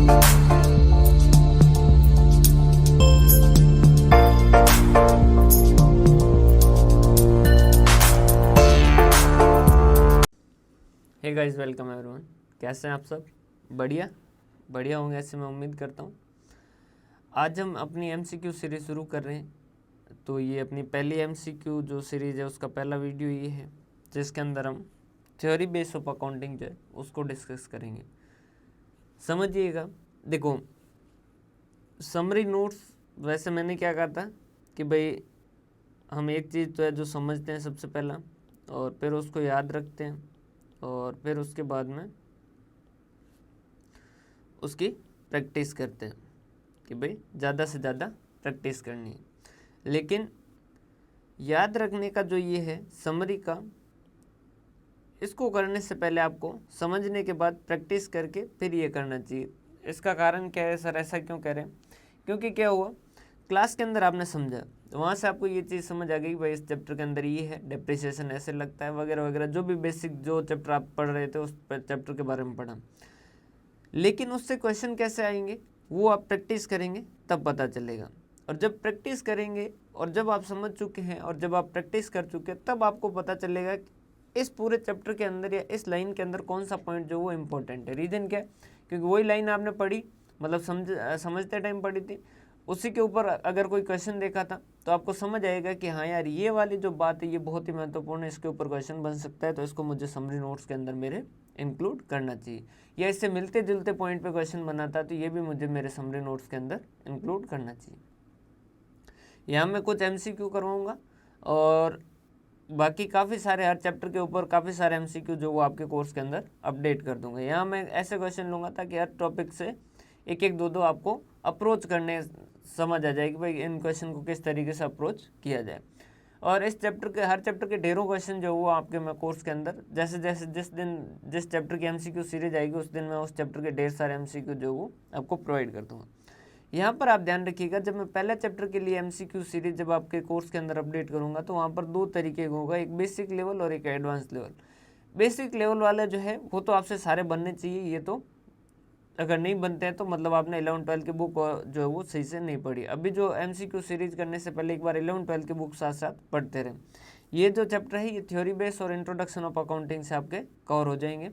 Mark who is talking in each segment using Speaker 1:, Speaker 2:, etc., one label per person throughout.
Speaker 1: Hey guys, welcome everyone. कैसे हैं आप सब? बढ़िया होंगे, ऐसे मैं उम्मीद करता हूँ। आज हम अपनी एमसीक्यू सीरीज शुरू कर रहे हैं। तो ये अपनी पहली एमसीक्यू जो सीरीज़ है उसका पहला वीडियो ये है, जिसके अंदर हम थ्योरी बेस ऑफ अकाउंटिंग जो है उसको डिस्कस करेंगे। समझिएगा, देखो समरी नोट्स, वैसे मैंने क्या कहा था कि भाई हम एक चीज़ तो है जो समझते हैं सबसे पहला, और फिर उसको याद रखते हैं, और फिर उसके बाद में उसकी प्रैक्टिस करते हैं कि भाई ज़्यादा से ज़्यादा प्रैक्टिस करनी है। लेकिन याद रखने का जो ये है समरी का, इसको करने से पहले आपको समझने के बाद प्रैक्टिस करके फिर ये करना चाहिए। इसका कारण क्या है सर, ऐसा क्यों कह रहे हैं? क्योंकि क्या हुआ, क्लास के अंदर आपने समझा, तो वहाँ से आपको ये चीज़ समझ आ गई कि भाई इस चैप्टर के अंदर ये है, डेप्रिसिएशन ऐसे लगता है वगैरह वगैरह, जो भी बेसिक जो चैप्टर आप पढ़ रहे थे उस चैप्टर के बारे में पढ़ा। लेकिन उससे क्वेश्चन कैसे आएंगे वो आप प्रैक्टिस करेंगे तब पता चलेगा। और जब प्रैक्टिस करेंगे और जब आप समझ चुके हैं और जब आप प्रैक्टिस कर चुके हैं, तब आपको पता चलेगा कि इस पूरे चैप्टर के अंदर या इस लाइन के अंदर कौन सा पॉइंट जो वो इम्पोर्टेंट है। रीज़न क्या है? क्योंकि वही लाइन आपने पढ़ी, मतलब समझते टाइम पढ़ी थी, उसी के ऊपर अगर कोई क्वेश्चन देखा था तो आपको समझ आएगा कि हाँ यार, ये वाली जो बात है ये बहुत ही महत्वपूर्ण है, इसके ऊपर क्वेश्चन बन सकता है, तो इसको मुझे समरी नोट्स के अंदर मेरे इंक्लूड करना चाहिए। या इससे मिलते जुलते पॉइंट पे क्वेश्चन बनाता तो ये भी मुझे मेरे समरी नोट्स के अंदर इंक्लूड करना चाहिए। यहाँ मैं कुछ एमसीक्यू करवाऊँगा और बाकी काफ़ी सारे हर चैप्टर के ऊपर काफ़ी सारे एमसीक्यू जो वो आपके कोर्स के अंदर अपडेट कर दूंगा। यहाँ मैं ऐसे क्वेश्चन लूँगा ताकि हर टॉपिक से एक एक दो आपको अप्रोच करने समझ आ जाए कि भाई इन क्वेश्चन को किस तरीके से अप्रोच किया जाए। और इस चैप्टर के हर चैप्टर के ढेरों क्वेश्चन जो वो आपके मैं कोर्स के अंदर जैसे जैसे जिस चैप्टर की एमसीक्यू सीरीज आएगी उस दिन मैं उस चैप्टर के ढेर सारे एमसीक्यू जो वो आपको प्रोवाइड कर दूँगा। यहाँ पर आप ध्यान रखिएगा, जब मैं पहले चैप्टर के लिए एमसीक्यू सीरीज जब आपके कोर्स के अंदर अपडेट करूँगा तो वहाँ पर दो तरीके का होगा, एक बेसिक लेवल और एक एडवांस लेवल। बेसिक लेवल वाला जो है वो तो आपसे सारे बनने चाहिए, ये तो अगर नहीं बनते हैं तो मतलब आपने 11-12 की बुक जो है वो सही से नहीं पढ़ी। अभी जो एमसीक्यू सीरीज करने से पहले एक बार 11-12 की बुक साथ साथ पढ़ते रहे। ये जो चैप्टर है ये थ्योरी बेस और इंट्रोडक्शन ऑफ अकाउंटिंग से आपके कवर हो जाएंगे।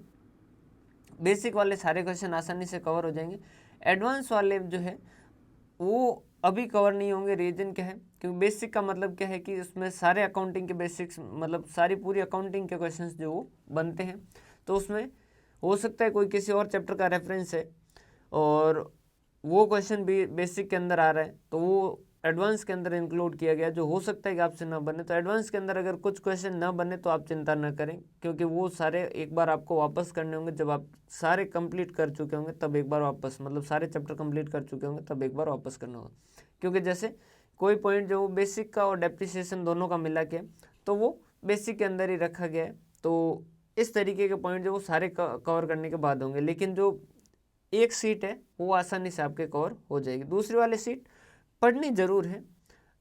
Speaker 1: बेसिक वाले सारे क्वेश्चन आसानी से कवर हो जाएंगे। एडवांस वाले जो है वो अभी कवर नहीं होंगे। रीजन क्या है? क्योंकि बेसिक का मतलब क्या है कि उसमें सारे अकाउंटिंग के बेसिक्स, मतलब सारी पूरी अकाउंटिंग के क्वेश्चंस जो वो बनते हैं, तो उसमें हो सकता है कोई किसी और चैप्टर का रेफरेंस है और वो क्वेश्चन भी बेसिक के अंदर आ रहा है तो वो एडवांस के अंदर इंक्लूड किया गया, जो हो सकता है कि आपसे ना बने। तो एडवांस के अंदर अगर कुछ क्वेश्चन ना बने तो आप चिंता ना करें, क्योंकि वो सारे एक बार आपको वापस करने होंगे। जब आप सारे कंप्लीट कर चुके होंगे तब एक बार वापस, मतलब सारे चैप्टर कंप्लीट कर चुके होंगे तब एक बार वापस करना होगा। क्योंकि जैसे कोई पॉइंट जो बेसिक का और डेप्रिसिएशन दोनों का मिला के, तो वो बेसिक के अंदर ही रखा गया है। तो इस तरीके के पॉइंट जो वो सारे कवर करने के बाद होंगे। लेकिन जो एक सीट है वो आसानी से आपके कवर हो जाएगी। दूसरी वाली सीट पढ़नी जरूर है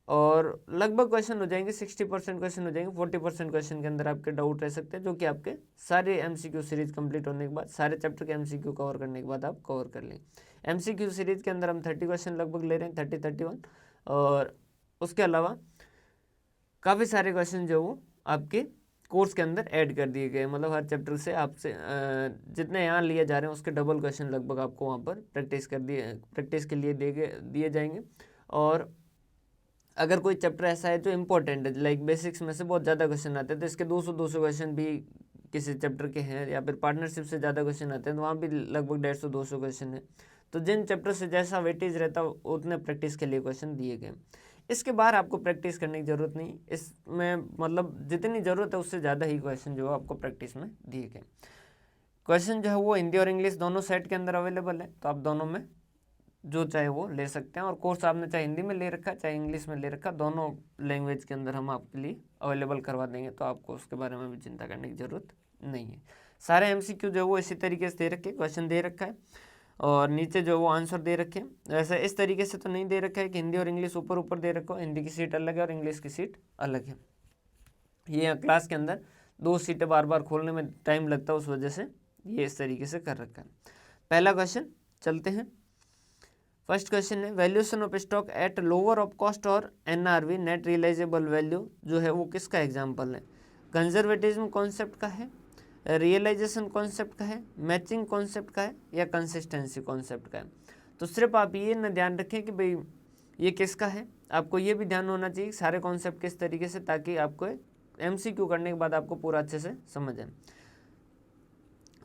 Speaker 1: और लगभग क्वेश्चन हो जाएंगे, 60% क्वेश्चन हो जाएंगे, 40% क्वेश्चन के अंदर आपके डाउट रह सकते हैं, जो कि आपके सारे एमसीक्यू सीरीज कंप्लीट होने के बाद, सारे चैप्टर के एमसीक्यू कवर करने के बाद आप कवर कर लेंगे। एमसीक्यू सीरीज के अंदर हम 30 क्वेश्चन लगभग ले रहे हैं, 30-31, और उसके अलावा काफ़ी सारे क्वेश्चन जो वो आपके कोर्स के अंदर ऐड कर दिए गए। मतलब हर चैप्टर से आपसे जितने यहाँ लिए जा रहे हैं उसके डबल क्वेश्चन लगभग आपको वहाँ पर प्रैक्टिस के लिए दिए जाएंगे। और अगर कोई चैप्टर ऐसा है जो इम्पोर्टेंट है, लाइक बेसिक्स में से बहुत ज़्यादा क्वेश्चन आते हैं, तो इसके 200 क्वेश्चन भी किसी चैप्टर के हैं, या फिर पार्टनरशिप से ज़्यादा क्वेश्चन आते हैं तो वहाँ भी लगभग 150-200 क्वेश्चन है। तो जिन चैप्टर से जैसा वेटेज रहता है उतने प्रैक्टिस के लिए क्वेश्चन दिए गए। इसके बाहर आपको प्रैक्टिस करने की ज़रूरत नहीं, इसमें मतलब जितनी ज़रूरत है उससे ज़्यादा ही क्वेश्चन जो है आपको प्रैक्टिस में दिए गए। क्वेश्चन जो है वो हिंदी और इंग्लिश दोनों सेट के अंदर अवेलेबल है, तो आप दोनों में जो चाहे वो ले सकते हैं। और कोर्स आपने चाहे हिंदी में ले रखा है चाहे इंग्लिश में ले रखा, दोनों लैंग्वेज के अंदर हम आपके लिए अवेलेबल करवा देंगे, तो आपको उसके बारे में भी चिंता करने की ज़रूरत नहीं है। सारे एमसीक्यू जो है वो इसी तरीके से दे रखे, क्वेश्चन दे रखा है और नीचे जो वो आंसर दे रखे हैं। वैसे इस तरीके से तो नहीं दे रखा है कि हिंदी और इंग्लिश ऊपर ऊपर दे रखो, हिंदी की सीट अलग है और इंग्लिश की सीट अलग है। ये क्लास के अंदर 2 सीटें बार बार खोलने में टाइम लगता है, उस वजह से ये इस तरीके से कर रखा है। पहला क्वेश्चन चलते हैं। फर्स्ट क्वेश्चन है valuation of stock at lower of cost और एनआरवी नेट रियलाइजेबल वैल्यू जो है वो किसका एग्जांपल है? कंजर्वेटिज्म कॉन्सेप्ट का है, रियलाइजेशन कॉन्सेप्ट का है, मैचिंग कॉन्सेप्ट का है, या कंसिस्टेंसी कॉन्सेप्ट का है? तो सिर्फ आप ये ना ध्यान रखें कि भाई ये किसका है, आपको ये भी ध्यान होना चाहिए सारे कॉन्सेप्ट किस तरीके से, ताकि आपको MCQ करने के बाद आपको पूरा अच्छे से समझ आए।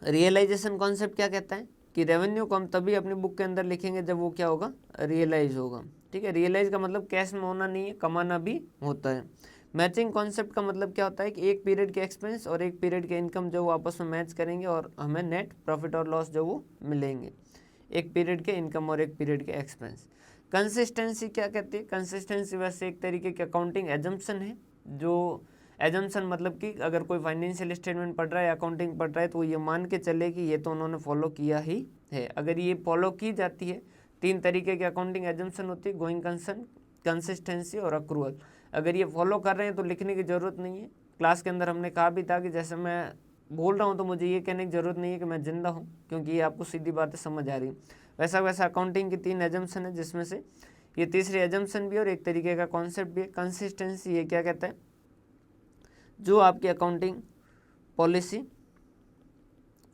Speaker 1: रियलाइजेशन कॉन्सेप्ट क्या कहता है कि रेवेन्यू को हम तभी अपनी बुक के अंदर लिखेंगे जब वो क्या होगा, रियलाइज होगा। ठीक है, रियलाइज का मतलब कैश में होना नहीं है, कमाना भी होता है। मैचिंग कॉन्सेप्ट का मतलब क्या होता है कि एक पीरियड के एक्सपेंस और एक पीरियड के इनकम जो वो आपस में मैच करेंगे और हमें नेट प्रॉफिट और लॉस जो वो मिलेंगे, एक पीरियड के इनकम और एक पीरियड के एक्सपेंस। कंसिस्टेंसी क्या कहती है? कंसिस्टेंसी वैसे एक तरीके की अकाउंटिंग एजम्पशन है, जो एजम्पशन मतलब कि अगर कोई फाइनेंशियल स्टेटमेंट पढ़ रहा है, अकाउंटिंग पढ़ रहा है, तो ये मान के चले कि ये तो उन्होंने फॉलो किया ही है। अगर ये फॉलो की जाती है, 3 तरीके की अकाउंटिंग एजम्पशन होती है, गोइंग कंसर्न, कंसिस्टेंसी और अक्रूवल। अगर ये फॉलो कर रहे हैं तो लिखने की ज़रूरत नहीं है। क्लास के अंदर हमने कहा भी था कि जैसे मैं बोल रहा हूँ तो मुझे ये कहने की ज़रूरत नहीं है कि मैं जिंदा हूँ, क्योंकि ये आपको सीधी बातें समझ आ रही। वैसा वैसा अकाउंटिंग की 3 एजम्पशन है, जिसमें से ये तीसरी एजम्पशन भी और एक तरीके का कॉन्सेप्ट भी है। कंसिस्टेंसी ये क्या कहता है? जो आपकी अकाउंटिंग पॉलिसी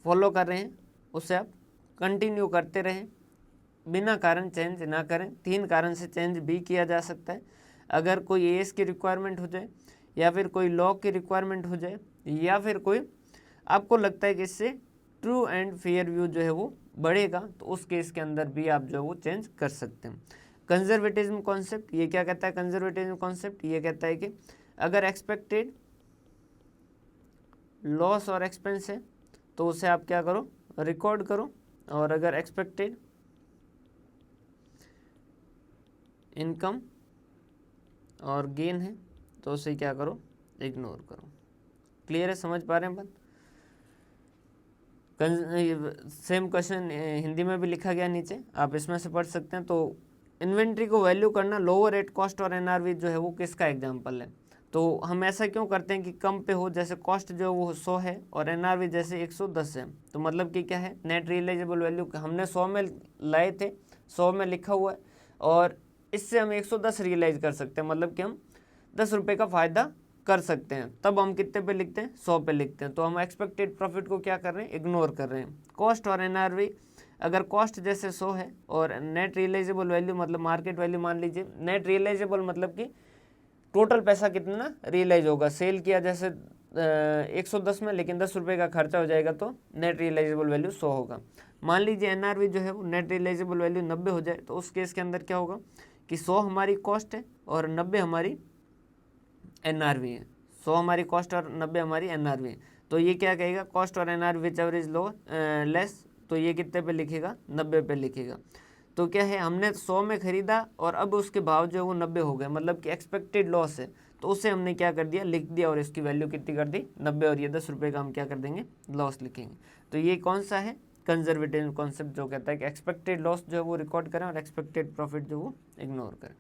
Speaker 1: फॉलो कर रहे हैं उसे आप कंटिन्यू करते रहें, बिना कारण चेंज ना करें। 3 कारण से चेंज भी किया जा सकता है। अगर कोई एएस की रिक्वायरमेंट हो जाए, या फिर कोई लॉ की रिक्वायरमेंट हो जाए, या फिर कोई आपको लगता है कि इससे ट्रू एंड फेयर व्यू जो है वो बढ़ेगा, तो उस केस के अंदर भी आप जो है वो चेंज कर सकते हैं। कंजर्वेटिज्म कॉन्सेप्ट ये क्या कहता है? कंजर्वेटिज्म कॉन्सेप्ट ये कहता है कि अगर एक्सपेक्टेड लॉस और एक्सपेंस है तो उसे आप क्या करो, रिकॉर्ड करो, और अगर एक्सपेक्टेड इनकम और गेन है तो उसे क्या करो, इग्नोर करो। क्लियर है? समझ पा रहे हैं बात? सेम क्वेश्चन हिंदी में भी लिखा गया नीचे, आप इसमें से पढ़ सकते हैं। तो इन्वेंट्री को वैल्यू करना लोअर एट कॉस्ट और एनआरवी जो है वो किसका एग्जांपल है? तो हम ऐसा क्यों करते हैं कि कम पे हो, जैसे कॉस्ट जो वो 100 है और एनआरवी जैसे 110 है, तो मतलब कि क्या है, नेट रियलाइजेबल वैल्यू हमने 100 में लाए थे, 100 में लिखा हुआ है, और इससे हम 110 रियलाइज कर सकते हैं, मतलब कि हम 10 रुपये का फ़ायदा कर सकते हैं। तब हम कितने पे लिखते हैं, 100 पे लिखते हैं। तो हम एक्सपेक्टेड प्रॉफिट को क्या कर रहे हैं, इग्नोर कर रहे हैं। कॉस्ट और एनआरवी, अगर कॉस्ट जैसे 100 है और नेट रियलाइजेबल वैल्यू मतलब मार्केट वैल्यू मान लीजिए, नेट रियलाइजेबल मतलब कि टोटल पैसा कितना रियलाइज होगा, सेल किया जैसे 110 में, लेकिन 10 रुपये का खर्चा हो जाएगा, तो नेट रियलाइजेबल वैल्यू 100 होगा। मान लीजिए एनआरवी जो है वो नेट रियलाइजेबल वैल्यू 90 हो जाए, तो उस केस के अंदर क्या होगा कि 100 हमारी कॉस्ट है और 90 हमारी एनआरवी है। 100 हमारी कॉस्ट और 90 हमारी एनआरवी है। तो ये क्या कहेगा, कॉस्ट और एनआरवी विच एवरेज लो लेस, तो ये कितने पे लिखेगा, 90 पे लिखेगा। तो क्या है, हमने 100 में खरीदा और अब उसके भाव जो है वो 90 हो गए, मतलब कि एक्सपेक्टेड लॉस है, तो उसे हमने क्या कर दिया, लिख दिया, और इसकी वैल्यू कितनी कर दी, 90, और ये 10 रुपये का हम क्या कर देंगे, लॉस लिखेंगे। तो ये कौन सा है, कंजर्वेटिव कॉन्सेप्ट, जो कहता है कि एक्सपेक्टेड लॉस जो है वो रिकॉर्ड करें और एक्सपेक्टेड प्रॉफिट जो वो इग्नोर करें।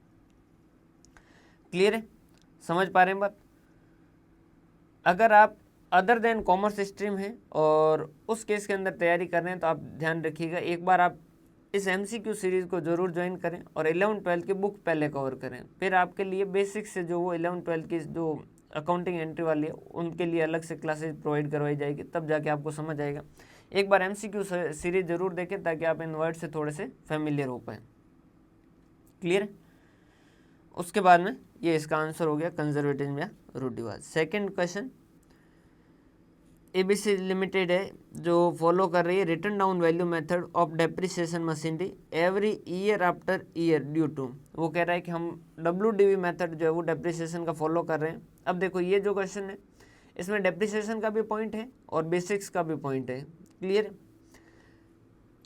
Speaker 1: क्लियर है? समझ पा रहे हैं बात? अगर आप अदर देन कॉमर्स स्ट्रीम है और उस केस के अंदर तैयारी कर रहे हैं, तो आप ध्यान रखिएगा, एक बार आप इस MCQ सीरीज़ को ज़रूर ज्वाइन करें और 11-12 की बुक पहले कवर करें। फिर आपके लिए बेसिक से जो वो 11-12 की जो अकाउंटिंग एंट्री वाली है, उनके लिए अलग से क्लासेज प्रोवाइड करवाई जाएगी, तब जाके आपको समझ आएगा। एक बार MCQ सीरीज़ ज़रूर देखें, ताकि आप इन वर्ड से थोड़े से फेमिलियर हो पाएँ। क्लियर है? उसके बाद में ये इसका आंसर हो गया, कंजर्वेटिज्म या रूढ़िवाद। सेकेंड क्वेश्चन, ABC लिमिटेड है जो फॉलो कर रही है written down value method of depreciation machinery every year after year due to, वो कह रहा है कि हम WDV मेथड जो है वो डेप्रिसिएशन का फॉलो कर रहे हैं। अब देखो ये जो क्वेश्चन है, इसमें डेप्रिसिएशन का भी पॉइंट है और बेसिक्स का भी पॉइंट है। क्लियर?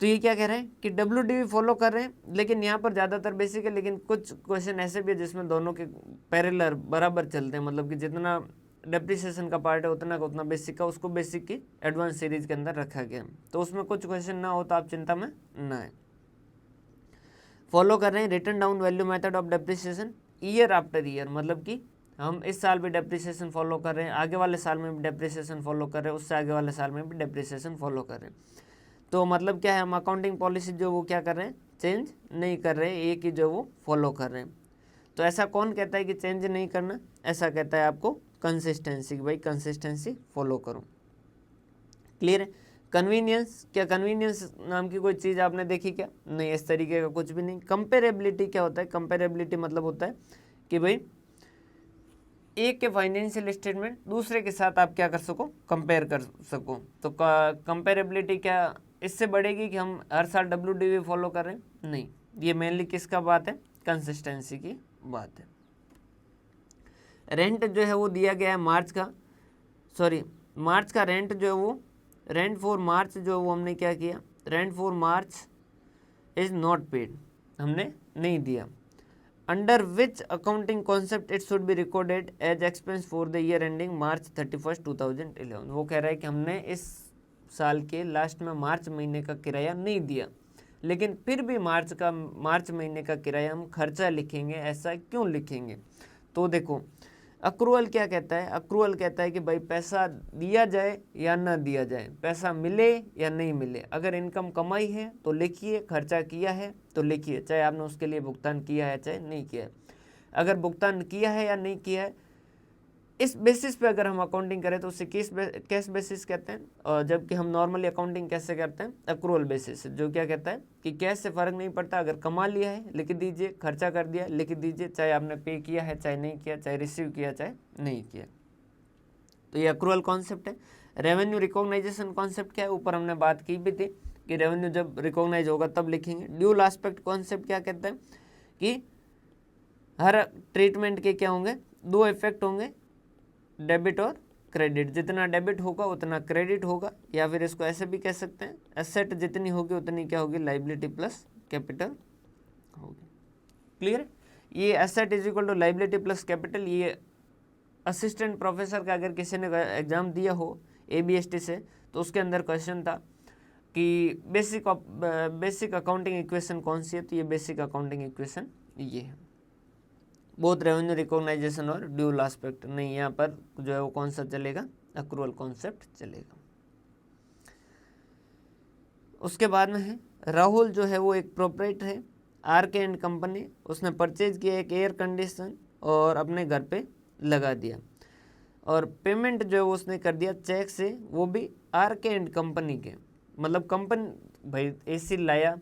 Speaker 1: तो ये क्या कह रहे हैं कि WDV फॉलो कर रहे हैं, लेकिन यहाँ पर ज़्यादातर बेसिक है, लेकिन कुछ क्वेश्चन ऐसे भी है जिसमें दोनों के पैरेलल बराबर चलते हैं, मतलब कि जितना डेप्रिसिएशन का पार्ट है उतना का उतना बेसिक का, उसको बेसिक की एडवांस सीरीज के अंदर रखा गया। तो उसमें कुछ क्वेश्चन ना हो तो आप चिंता में ना आए। फॉलो कर रहे हैं return down value method of depreciation year after year, मतलब कि हम इस साल भी डेप्रिसिएशन फॉलो कर रहे हैं, आगे वाले साल में भी डेप्रिसिएशन फॉलो कर रहे हैं, उससे आगे वाले साल में भी डेप्रिसिएशन फॉलो कर रहे हैं। तो मतलब क्या है, हम अकाउंटिंग पॉलिसी जो वो क्या कर रहे हैं, चेंज नहीं कर रहे, एक ही जो वो फॉलो कर रहे हैं। तो ऐसा कौन कहता है कि चेंज नहीं करना? ऐसा कहता है आपको कंसिस्टेंसी, कि भाई कंसिस्टेंसी फॉलो करो। क्लियर है? कन्वीनियंस, क्या कन्वीनियंस नाम की कोई चीज़ आपने देखी क्या? नहीं, इस तरीके का कुछ भी नहीं। कंपेरेबिलिटी क्या होता है? कंपेरेबिलिटी मतलब होता है कि भाई एक के फाइनेंशियल स्टेटमेंट दूसरे के साथ आप क्या कर सको? कंपेयर कर सको। तो कंपेरेबिलिटी क्या इससे बढ़ेगी कि हम हर साल WDV फॉलो कर रहे हैं? नहीं, ये मेनली किसका बात है? कंसिस्टेंसी की बात है। रेंट जो है वो दिया गया है मार्च का रेंट जो है वो रेंट फॉर मार्च जो वो हमने क्या किया? Rent for March is not paid, हमने नहीं दिया। Under which accounting concept it should be recorded as expense for the year ending March 31, 2011। वो कह रहा है कि हमने इस साल के लास्ट में मार्च महीने का किराया नहीं दिया, लेकिन फिर भी मार्च महीने का किराया हम खर्चा लिखेंगे। ऐसा क्यों लिखेंगे? तो देखो, अक्रूअल क्या कहता है? अक्रूअल कहता है कि भाई पैसा दिया जाए या ना दिया जाए, पैसा मिले या नहीं मिले। अगर इनकम कमाई है तो लिखिए, खर्चा किया है तो लिखिए, चाहे आपने उसके लिए भुगतान किया है चाहे नहीं किया है। अगर भुगतान किया है या नहीं किया है, इस बेसिस पे अगर हम अकाउंटिंग करें तो उसे कैश बेसिस कहते हैं। और जबकि हम नॉर्मली अकाउंटिंग कैसे करते हैं? अक्रूअल बेसिस, जो क्या कहता है कि कैश से फ़र्क नहीं पड़ता, अगर कमा लिया है लिख दीजिए, खर्चा कर दिया लिख दीजिए, चाहे आपने पे किया है चाहे नहीं किया, चाहे रिसीव किया चाहे नहीं किया। तो ये अक्रूअल कॉन्सेप्ट है। रेवेन्यू रिकॉग्नाइजेशन कॉन्सेप्ट क्या है? ऊपर हमने बात की भी थी कि रेवेन्यू जब रिकॉग्नाइज होगा तब लिखेंगे। ड्यूल एस्पेक्ट कॉन्सेप्ट क्या कहता है कि हर ट्रीटमेंट के क्या होंगे? 2 इफेक्ट होंगे, डेबिट और क्रेडिट। जितना डेबिट होगा उतना क्रेडिट होगा, या फिर इसको ऐसे भी कह सकते हैं, एसेट जितनी होगी उतनी क्या होगी? लाइबिलिटी प्लस कैपिटल होगी। क्लियर? ये asset is equal to liability plus capital. ये असिस्टेंट प्रोफेसर का अगर किसी ने एग्जाम दिया हो ABST से तो उसके अंदर क्वेश्चन था कि बेसिक अकाउंटिंग इक्वेशन कौन सी है? तो ये बेसिक अकाउंटिंग इक्वेशन ये है। बोथ रेवेन्यू रिकॉग्नाइजेशन और ड्यूल एस्पेक्ट नहीं, यहाँ पर जो है वो कौन सा चलेगा? अक्रूअल कॉन्सेप्ट चलेगा। उसके बाद में है राहुल, जो है वो एक प्रोपराइटर है, RK एंड कंपनी। उसने परचेज किया एक एयर कंडीशन और अपने घर पे लगा दिया, और पेमेंट जो है वो उसने कर दिया चेक से, वो भी RK एंड कंपनी के। मतलब कंपनी भाई AC लाया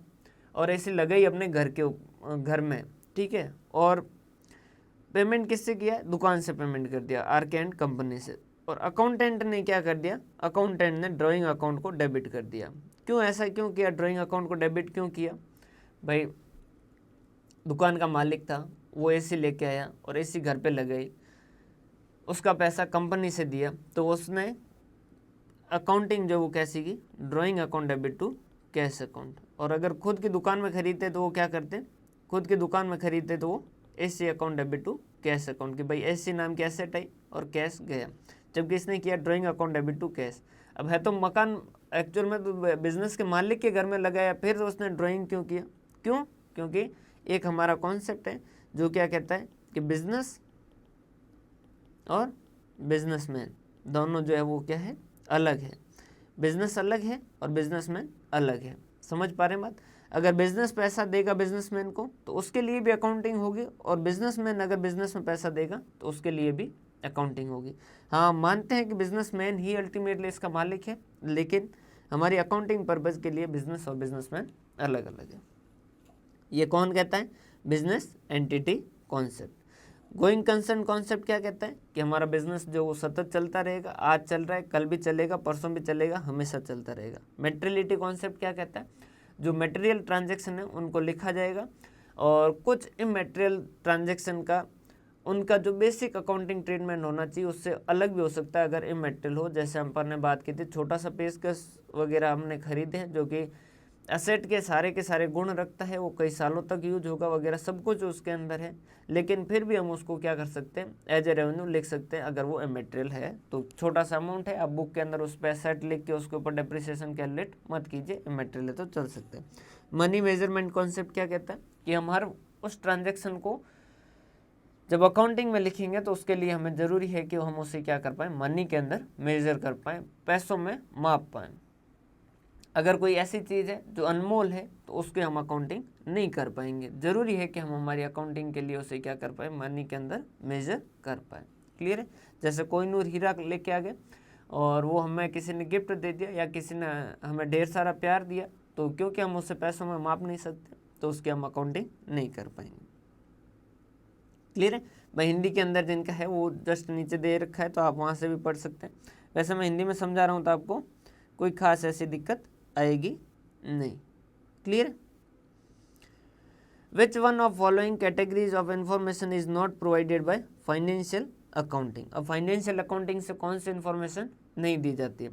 Speaker 1: और AC लगाई अपने घर में, ठीक है, और पेमेंट किससे किया? दुकान से पेमेंट कर दिया, RK एंड कंपनी से। और अकाउंटेंट ने क्या कर दिया? अकाउंटेंट ने ड्राइंग अकाउंट को डेबिट कर दिया। क्यों ऐसा क्यों किया? ड्राइंग अकाउंट को डेबिट क्यों किया? भाई दुकान का मालिक था, वो AC लेके आया और AC घर पे लगाई, उसका पैसा कंपनी से दिया, तो उसने अकाउंटिंग जो वो कैसी की? Drawing account debit to cash account. और अगर खुद की दुकान में खरीदते तो वो क्या करते? खुद की दुकान में खरीदते तो वो AC account debit to cash account, कि भाई AC नाम की एसेट आई और कैश गया। जबकि इसने किया drawing account debit to cash. अब है तो मकान एक्चुअल में तो बिजनेस के मालिक के घर में लगाया, फिर तो उसने ड्राइंग क्यों किया? क्यों? क्योंकि एक हमारा कॉन्सेप्ट है जो क्या कहता है कि बिजनेस और बिजनेसमैन दोनों जो है वो क्या है? अलग है। बिजनेस अलग है और बिजनेसमैन अलग है। समझ पा रहे हैं बात? अगर बिजनेस पैसा देगा बिजनेसमैन को तो उसके लिए भी अकाउंटिंग होगी, और बिजनेसमैन अगर बिजनेस में पैसा देगा तो उसके लिए भी अकाउंटिंग होगी। हाँ, मानते हैं कि बिजनेसमैन ही अल्टीमेटली इसका मालिक है, लेकिन हमारी अकाउंटिंग पर्पज़ के लिए बिजनेस और बिजनेसमैन अलग अलग है। ये कौन कहता है? Business entity concept. Going concern concept क्या कहता है कि हमारा बिजनेस जो वो सतत चलता रहेगा, आज चल रहा है कल भी चलेगा परसों भी चलेगा, हमेशा चलता रहेगा। मेटेरियलिटी कॉन्सेप्ट क्या कहता है? जो मटेरियल ट्रांजैक्शन है उनको लिखा जाएगा, और कुछ इमटेरियल ट्रांजैक्शन का उनका जो बेसिक अकाउंटिंग ट्रीटमेंट होना चाहिए उससे अलग भी हो सकता है अगर इमटेरियल हो। जैसे हम पर ने बात की थी, छोटा सा पेचकस वगैरह हमने खरीदे हैं जो कि एसेट के सारे गुण रखता है, वो कई सालों तक यूज होगा वगैरह, सब कुछ उसके अंदर है, लेकिन फिर भी हम उसको क्या कर सकते हैं? एज ए रेवेन्यू लिख सकते हैं अगर वो इमटेरियल है तो। छोटा सा अमाउंट है, अब बुक के अंदर उस पर एसेट लिख के उसके ऊपर डेप्रिसिएशन कैलकुलेट मत कीजिए, इमटेरियल है तो चल सकते हैं। मनी मेजरमेंट कॉन्सेप्ट क्या कहता है कि हम हर उस ट्रांजेक्शन को जब अकाउंटिंग में लिखेंगे तो उसके लिए हमें ज़रूरी है कि हम उसे क्या कर पाएँ? मनी के अंदर मेजर कर पाएँ, पैसों में माप पाएँ। अगर कोई ऐसी चीज़ है जो अनमोल है तो उसकी हम अकाउंटिंग नहीं कर पाएंगे। जरूरी है कि हम हमारी अकाउंटिंग के लिए उसे क्या कर पाए, मनी के अंदर मेजर कर पाए। क्लियर है? जैसे कोहिनूर हीरा लेके आ गए और वो हमें किसी ने गिफ्ट दे दिया या किसी ने हमें ढेर सारा प्यार दिया, तो क्योंकि हम उसे पैसों में माप नहीं सकते तो उसकी हम अकाउंटिंग नहीं कर पाएंगे। क्लियर है भाई? हिंदी के अंदर जिनका है वो जस्ट नीचे दे रखा है, तो आप वहाँ से भी पढ़ सकते हैं। वैसे मैं हिंदी में समझा रहा हूँ तो आपको कोई खास ऐसी दिक्कत आएगी नहीं। Clear? Which one of following categories of information is not provided by financial accounting? अब फाइनेंशियल अकाउंटिंग से कौन सी इंफॉर्मेशन नहीं दी जाती है?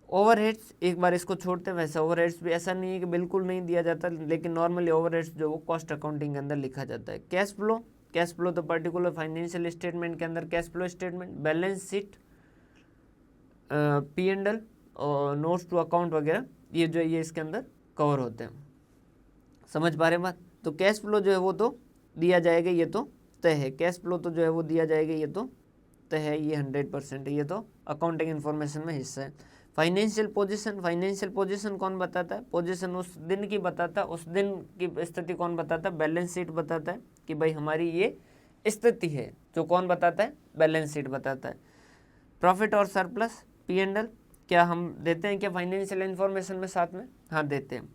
Speaker 1: ओवरहेड्स, एक बार इसको छोड़ते हैं। वैसे ओवरहेड्स भी ऐसा नहीं है कि बिल्कुल नहीं दिया जाता, लेकिन नॉर्मली ओवरहेड्स जो वो कॉस्ट अकाउंटिंग के अंदर लिखा जाता है। कैश फ्लो, कैश फ्लो तो पर्टिकुलर फाइनेंशियल स्टेटमेंट के अंदर cash flow statement, balance sheet, P&L और नोट्स टू अकाउंट वगैरह, ये जो ये इसके अंदर कवर होते हैं। समझ पा रहे बात? तो कैश फ्लो जो है वो तो दिया जाएगा, ये तो तय है। कैश फ्लो तो जो है वो दिया जाएगा, ये तो तय है, ये 100% है, ये तो अकाउंटिंग इन्फॉर्मेशन में हिस्सा है। फाइनेंशियल पोजीशन, फाइनेंशियल पोजीशन कौन बताता है? पोजीशन उस दिन की बताता है, उस दिन की स्थिति कौन बताता है? बैलेंस शीट बताता है कि भाई हमारी ये स्थिति है, जो कौन बताता है? बैलेंस शीट बताता है। प्रॉफिट और सरप्लस, P&L, क्या हम देते हैं क्या फाइनेंशियल इन्फॉर्मेशन में साथ में? हाँ देते हैं।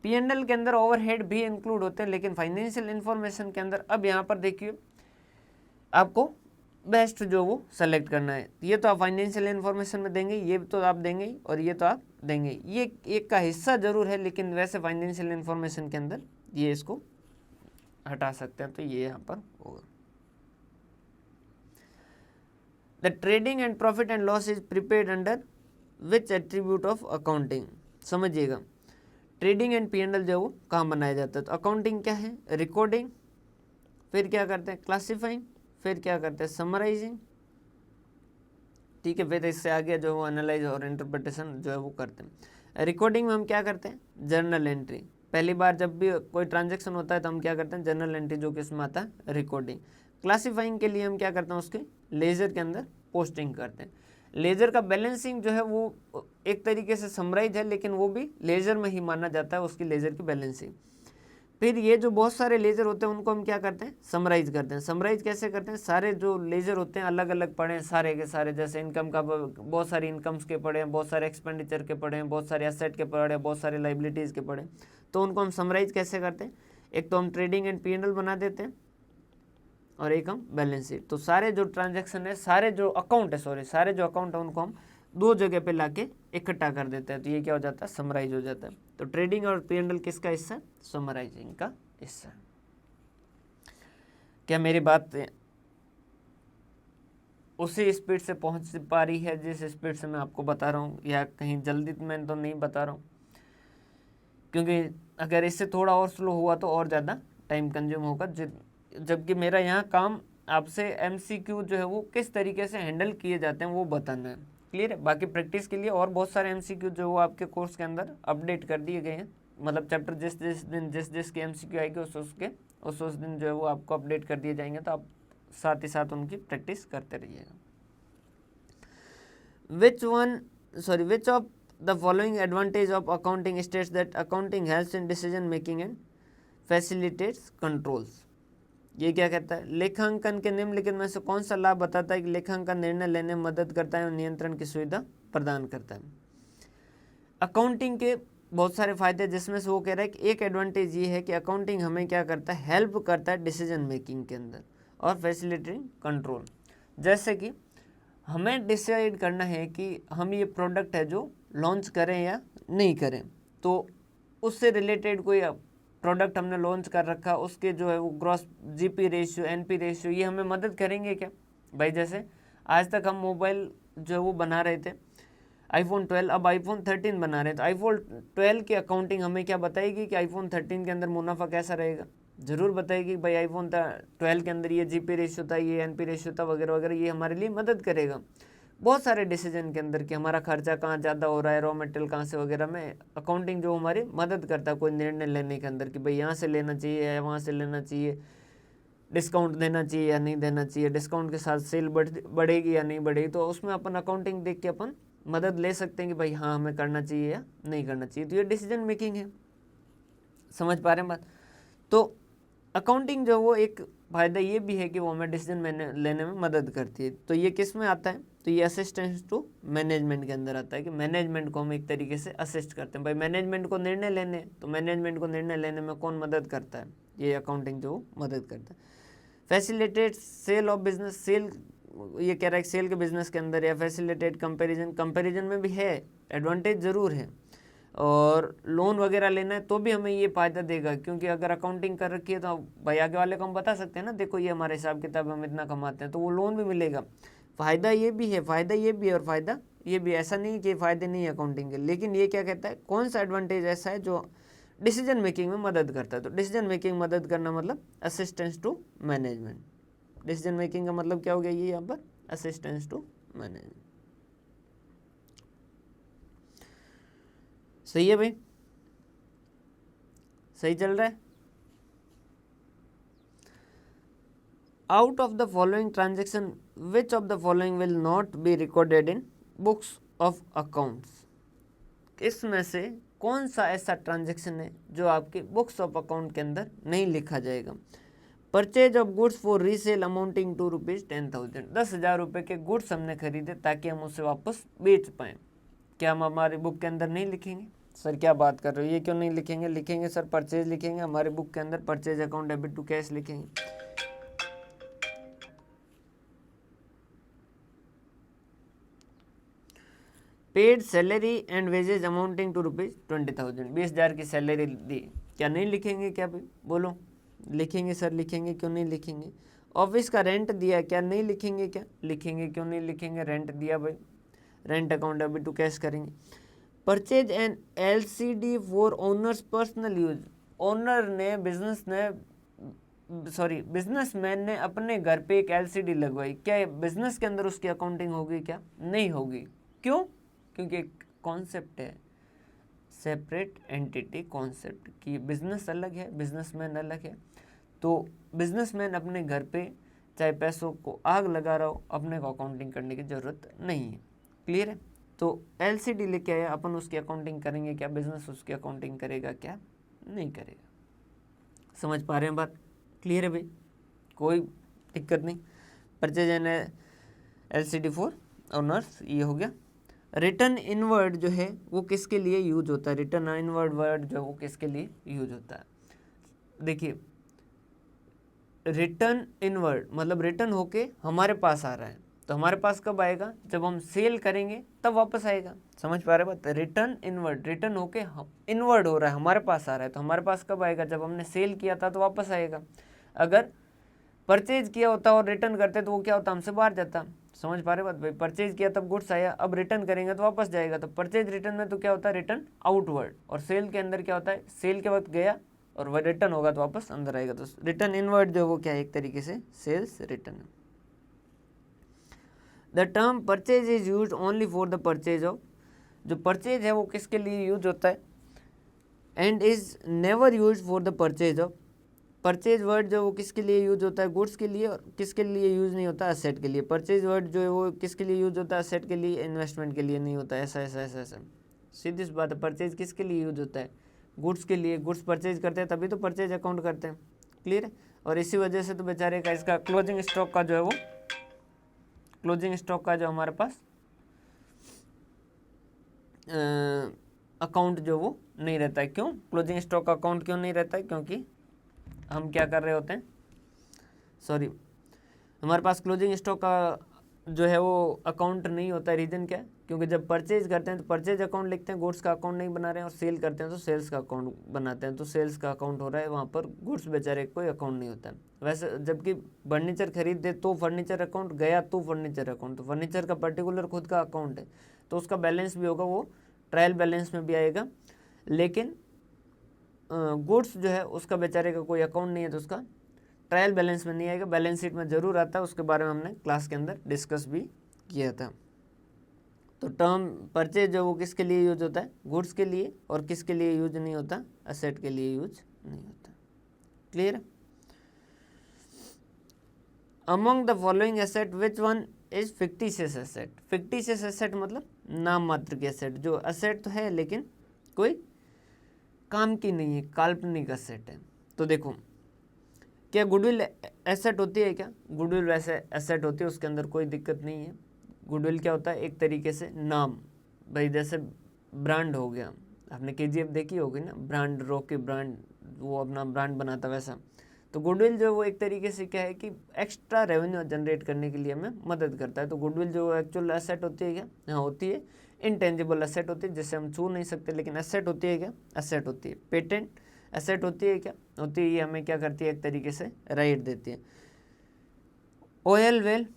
Speaker 1: P&L के अंदर ओवरहेड भी इंक्लूड होते हैं, लेकिन फाइनेंशियल इन्फॉर्मेशन के अंदर अब यहाँ पर देखिए आपको बेस्ट जो वो सेलेक्ट करना है। ये तो आप फाइनेंशियल इन्फॉर्मेशन में देंगे, ये तो आप देंगे ही, और ये तो आप देंगे। ये एक का हिस्सा जरूर है, लेकिन वैसे फाइनेंशियल इन्फॉर्मेशन के अंदर ये इसको हटा सकते हैं, तो ये यहाँ पर होगा। The trading and profit and loss is prepared under which attribute of accounting? समझिएगा, ट्रेडिंग एंड P&L जो वो कहाँ बनाया जाता है? तो अकाउंटिंग क्या है? रिकॉर्डिंग, फिर क्या करते हैं? क्लासिफाइंग, फिर क्या करते हैं? समराइजिंग, ठीक है, फिर इससे आगे जो वो एनालाइज और इंटरप्रिटेशन जो है वो करते हैं। रिकॉर्डिंग में हम क्या करते हैं? Journal entry. पहली बार जब भी कोई ट्रांजैक्शन होता है तो हम क्या करते हैं? जर्नल एंट्री, जो कि इसमें आता है रिकॉर्डिंग। क्लासिफाइंग के लिए हम क्या करते हैं? उसके लेजर के अंदर पोस्टिंग करते हैं। लेजर का बैलेंसिंग जो है वो एक तरीके से समराइज है, लेकिन वो भी लेजर में ही माना जाता है, उसकी लेजर की बैलेंसिंग। फिर ये जो बहुत सारे लेजर होते हैं उनको हम क्या करते हैं? समराइज करते हैं। समराइज कैसे करते हैं? सारे जो लेजर होते हैं अलग अलग पढ़े हैं सारे के सारे, जैसे इनकम का बहुत सारी इनकम्स के पढ़े हैं, बहुत सारे एक्सपेंडिचर के पढ़े हैं, बहुत सारे एसेट के पढ़े हैं, बहुत सारे लाइबिलिटीज़ के पढ़े हैं। तो उनको हम समराइज कैसे करते हैं? एक तो हम ट्रेडिंग एंड P&L बना देते हैं, और एक हम बैलेंस शीट। तो सारे जो ट्रांजेक्शन है, सारे जो अकाउंट है, सारे जो अकाउंट है उनको हम दो जगह पे लाके इकट्ठा कर देते हैं, तो ये क्या हो जाता है? समराइज हो जाता है। तो ट्रेडिंग और P&L किसका हिस्सा है? समराइजिंग का हिस्सा। क्या मेरी बात उसी स्पीड से पहुंच पा रही है जिस स्पीड से मैं आपको बता रहा हूँ, या कहीं जल्दी में तो नहीं बता रहा हूँ? क्योंकि अगर इससे थोड़ा और स्लो हुआ तो और ज़्यादा टाइम कंज्यूम होगा, जबकि मेरा यहाँ काम आपसे MCQ जो है वो किस तरीके से हैंडल किए जाते हैं वो बताना है। क्लियर है? बाकी प्रैक्टिस के लिए और बहुत सारे MCQ जो वो आपके कोर्स के अंदर अपडेट कर दिए गए हैं, मतलब चैप्टर जिस दिन जिस की MCQ आएगी उस दिन जो है वो आपको अपडेट कर दिए जाएंगे, तो आप साथ ही साथ उनकी प्रैक्टिस करते रहिएगा। Which of the following advantage of accounting states that accounting helps in decision making and facilitates controls? ये क्या कहता है? लेखांकन के निम्नलिखित में से कौन सा लाभ बताता है कि लेखांकन निर्णय लेने में मदद करता है और नियंत्रण की सुविधा प्रदान करता है? अकाउंटिंग के बहुत सारे फायदे, जिसमें से वो कह रहा है कि एक एडवांटेज ये है कि अकाउंटिंग हमें क्या करता है? हेल्प करता है डिसीजन मेकिंग के अंदर और फैसिलिटेटिंग कंट्रोल। जैसे कि हमें डिसाइड करना है कि हम ये प्रोडक्ट है जो लॉन्च करें या नहीं करें, तो उससे रिलेटेड कोई प्रोडक्ट हमने लॉन्च कर रखा, उसके जो है वो gross GP ratio, NP ratio, ये हमें मदद करेंगे क्या? भाई जैसे आज तक हम मोबाइल जो है वो बना रहे थे iPhone 12, अब iPhone 13 बना रहे हैं, तो iPhone 12 की अकाउंटिंग हमें क्या बताएगी कि iPhone 13 के अंदर मुनाफा कैसा रहेगा? जरूर बताएगी भाई iPhone 12 के अंदर ये GP रेशियो था, ये NP रेशियो था, वगैरह वगैरह, ये हमारे लिए मदद करेगा बहुत सारे डिसीजन के अंदर कि हमारा खर्चा कहाँ ज़्यादा हो रहा है, रॉ मटेरियल कहाँ से वगैरह में। अकाउंटिंग जो हमारी मदद करता है कोई निर्णय लेने के अंदर कि भाई यहाँ से लेना चाहिए या वहाँ से लेना चाहिए, डिस्काउंट देना चाहिए या नहीं देना चाहिए, डिस्काउंट के साथ सेल बढ़ेगी या नहीं बढ़ेगी, तो उसमें अपन अकाउंटिंग देख के अपन मदद ले सकते हैं कि भाई हाँ हमें करना चाहिए या नहीं करना चाहिए। तो ये डिसीजन मेकिंग है, समझ पा रहे हैं बात। तो अकाउंटिंग जो वो एक फ़ायदा ये भी है कि वो हमें डिसीजन लेने में मदद करती है। तो ये किस में आता है, तो ये असिस्टेंस टू मैनेजमेंट के अंदर आता है कि मैनेजमेंट को हम एक तरीके से असिस्ट करते हैं। भाई मैनेजमेंट को निर्णय लेने, तो मैनेजमेंट को निर्णय लेने में कौन मदद करता है, ये अकाउंटिंग जो मदद करता है। Facilitate sale of business, sale ये कह रहा है सेल के बिजनेस के अंदर, या फैसिलिटेट कंपैरिजन, कंपैरिजन में भी है एडवांटेज ज़रूर है। और लोन वगैरह लेना है तो भी हमें ये फ़ायदा देगा, क्योंकि अगर अकाउंटिंग कर रखी है तो भाई आगे वाले को हम बता सकते हैं ना, देखो ये हमारे हिसाब किताब हम इतना कमाते हैं, तो वो लोन भी मिलेगा। फ़ायदा ये भी है, फ़ायदा ये भी है और फ़ायदा ये भी। ऐसा नहीं कि फ़ायदे नहीं है अकाउंटिंग के, लेकिन ये क्या कहता है, कौन सा एडवांटेज ऐसा है जो डिसीजन मेकिंग में मदद करता है। तो डिसीजन मेकिंग मदद करना मतलब assistance to management. Decision making का मतलब क्या हो गया ये यहाँ पर, असिस्टेंस टू मैनेजमेंट। सही है भाई, सही चल रहा है। Out of the following transaction which of the following will not be recorded in books of accounts, इसमें से कौन सा ऐसा ट्रांजेक्शन है जो आपके बुक्स ऑफ अकाउंट के अंदर नहीं लिखा जाएगा। Purchase of goods for resale amounting to ₹10,000, 10,000 रुपये के गुड्स हमने खरीदे ताकि हम उसे वापस बेच पाएँ, क्या हम हमारे बुक के अंदर नहीं लिखेंगे। सर क्या बात कर रहे हो, ये क्यों नहीं लिखेंगे, लिखेंगे सर, परचेज लिखेंगे हमारे बुक के अंदर, purchase account debit to cash लिखेंगे। Paid salary and wages amounting to ₹20,000, 20,000 की सैलरी दी, क्या नहीं लिखेंगे, क्या भाई बोलो, लिखेंगे सर, लिखेंगे, क्यों नहीं लिखेंगे। ऑफिस का रेंट दिया, क्या नहीं लिखेंगे, क्या लिखेंगे, क्यों नहीं लिखेंगे, रेंट दिया भाई, rent account debit to cash करेंगे। Purchase an LCD for owners personal use, owner ने बिजनेसमैन ने अपने घर पे एक LCD लगवाई, क्या बिजनेस के अंदर उसकी अकाउंटिंग होगी, क्या नहीं होगी। क्यों, क्योंकि एक कॉन्सेप्ट है, सेपरेट एंटिटी कॉन्सेप्ट, कि बिजनेस अलग है, बिजनेसमैन अलग है। तो बिजनेसमैन अपने घर पे चाहे पैसों को आग लगा रहा हो, अपने को अकाउंटिंग करने की ज़रूरत नहीं है। क्लियर है। तो LCD लेके आया, अपन उसकी अकाउंटिंग करेंगे क्या, बिजनेस उसकी अकाउंटिंग करेगा क्या, नहीं करेगा। समझ पा रहे हैं बात, क्लियर है भाई, कोई दिक्कत नहीं। Purchase and LCD for owners, ये हो गया। रिटर्न इनवर्ड जो है वो किसके लिए यूज होता है, रिटर्न इनवर्ड वर्ड जो वो किसके लिए यूज होता है। देखिए रिटर्न इनवर्ड मतलब रिटर्न होके हमारे पास आ रहा है, तो हमारे पास कब आएगा, जब हम सेल करेंगे तब वापस आएगा। समझ पा रहे बात, रिटर्न इनवर्ड, रिटर्न होके इनवर्ड हो रहा है, हमारे पास आ रहा है, तो हमारे पास कब आएगा, जब हमने सेल किया था तो वापस आएगा। अगर परचेज किया होता और रिटर्न करते तो वो क्या होता, हमसे बाहर जाता। समझ पा रहे बात भाई, परचेज किया तब गुड्स आया, अब रिटर्न करेंगे तो वापस जाएगा। तो परचेज रिटर्न में तो क्या होता है, रिटर्न आउटवर्ड, और सेल के अंदर क्या होता है, सेल के वक्त गया और वह रिटर्न होगा तो वापस अंदर आएगा। तो रिटर्न इनवर्ड जो वो क्या है, एक तरीके से sales return. The term purchase is use only for the purchase of, जो परचेज है वो किसके लिए यूज होता है, and is never use for the purchase of, purchase word जो वो किसके लिए यूज होता है, गुड्स के लिए, और किसके लिए यूज नहीं होता, असेट के लिए। परचेज वर्ड जो है वो किसके लिए यूज होता है, असेट के लिए, इन्वेस्टमेंट के लिए नहीं होता। ऐसा ऐसा ऐसा ऐसा सीधी सी बात है। परचेज किसके लिए यूज होता है, गुड्स के लिए, गुड्स परचेज करते हैं तभी तो परचेज अकाउंट करते हैं। क्लियर है। और इसी वजह से तो बेचारे का इसका क्लोजिंग स्टॉक का जो है वो, क्लोजिंग स्टॉक का जो हमारे पास अकाउंट जो वो नहीं रहता है। क्यों क्लोजिंग स्टॉक का अकाउंट क्यों नहीं रहता है, क्योंकि हम क्या कर रहे होते हैं, सॉरी, हमारे पास क्लोजिंग स्टॉक का जो है वो अकाउंट नहीं होता है। रीज़न क्या है, क्योंकि जब परचेज करते हैं तो परचेज अकाउंट लिखते हैं, गुड्स का अकाउंट नहीं बना रहे हैं, और सेल करते हैं तो सेल्स का अकाउंट बनाते हैं, तो सेल्स का अकाउंट हो रहा है, वहाँ पर गुड्स बेचारे कोई अकाउंट नहीं होता है। वैसे जबकि फर्नीचर खरीद दे तो फर्नीचर अकाउंट, गया तो फर्नीचर अकाउंट, तो फर्नीचर का पर्टिकुलर खुद का अकाउंट है, तो उसका बैलेंस भी होगा, वो ट्रायल बैलेंस में भी आएगा। लेकिन गुड्स जो है उसका बेचारे का कोई अकाउंट नहीं है, तो उसका ट्रायल बैलेंस में नहीं आएगा, बैलेंस शीट में ज़रूर आता है। उसके बारे में हमने क्लास के अंदर डिस्कस भी किया था। तो टर्म परचेज जो वो किसके लिए यूज होता है, गुड्स के लिए, और किसके लिए यूज नहीं होता, असेट के लिए यूज नहीं होता। क्लियर है। Among the following asset which one is fictitious asset, fictitious asset मतलब नाम मात्र की एसेट, जो एसेट तो है लेकिन कोई काम की नहीं है, काल्पनिक एसेट है। तो देखो क्या गुडविल एसेट होती है क्या? गुडविल वैसे एसेट होती है, उसके अंदर कोई दिक्कत नहीं है। गुडविल क्या होता है? एक तरीके से नाम, भाई जैसे ब्रांड हो गया, आपने KGF देखी होगी ना, ब्रांड रॉकी ब्रांड, वो अपना ब्रांड बनाता वैसा। तो गुडविल जो वो एक तरीके से क्या है कि एक्स्ट्रा रेवेन्यू जनरेट करने के लिए हमें मदद करता है। तो गुडविल जो एक्चुअल एसेट होती है क्या? हाँ होती है, इनटेंजिबल एसेट होती है, जिसे हम छू नहीं सकते, लेकिन एसेट होती है क्या? एसेट होती है। पेटेंट एसेट होती है क्या? होती है, ये हमें क्या करती है? एक तरीके से राइट देती है। ऑयल वेल,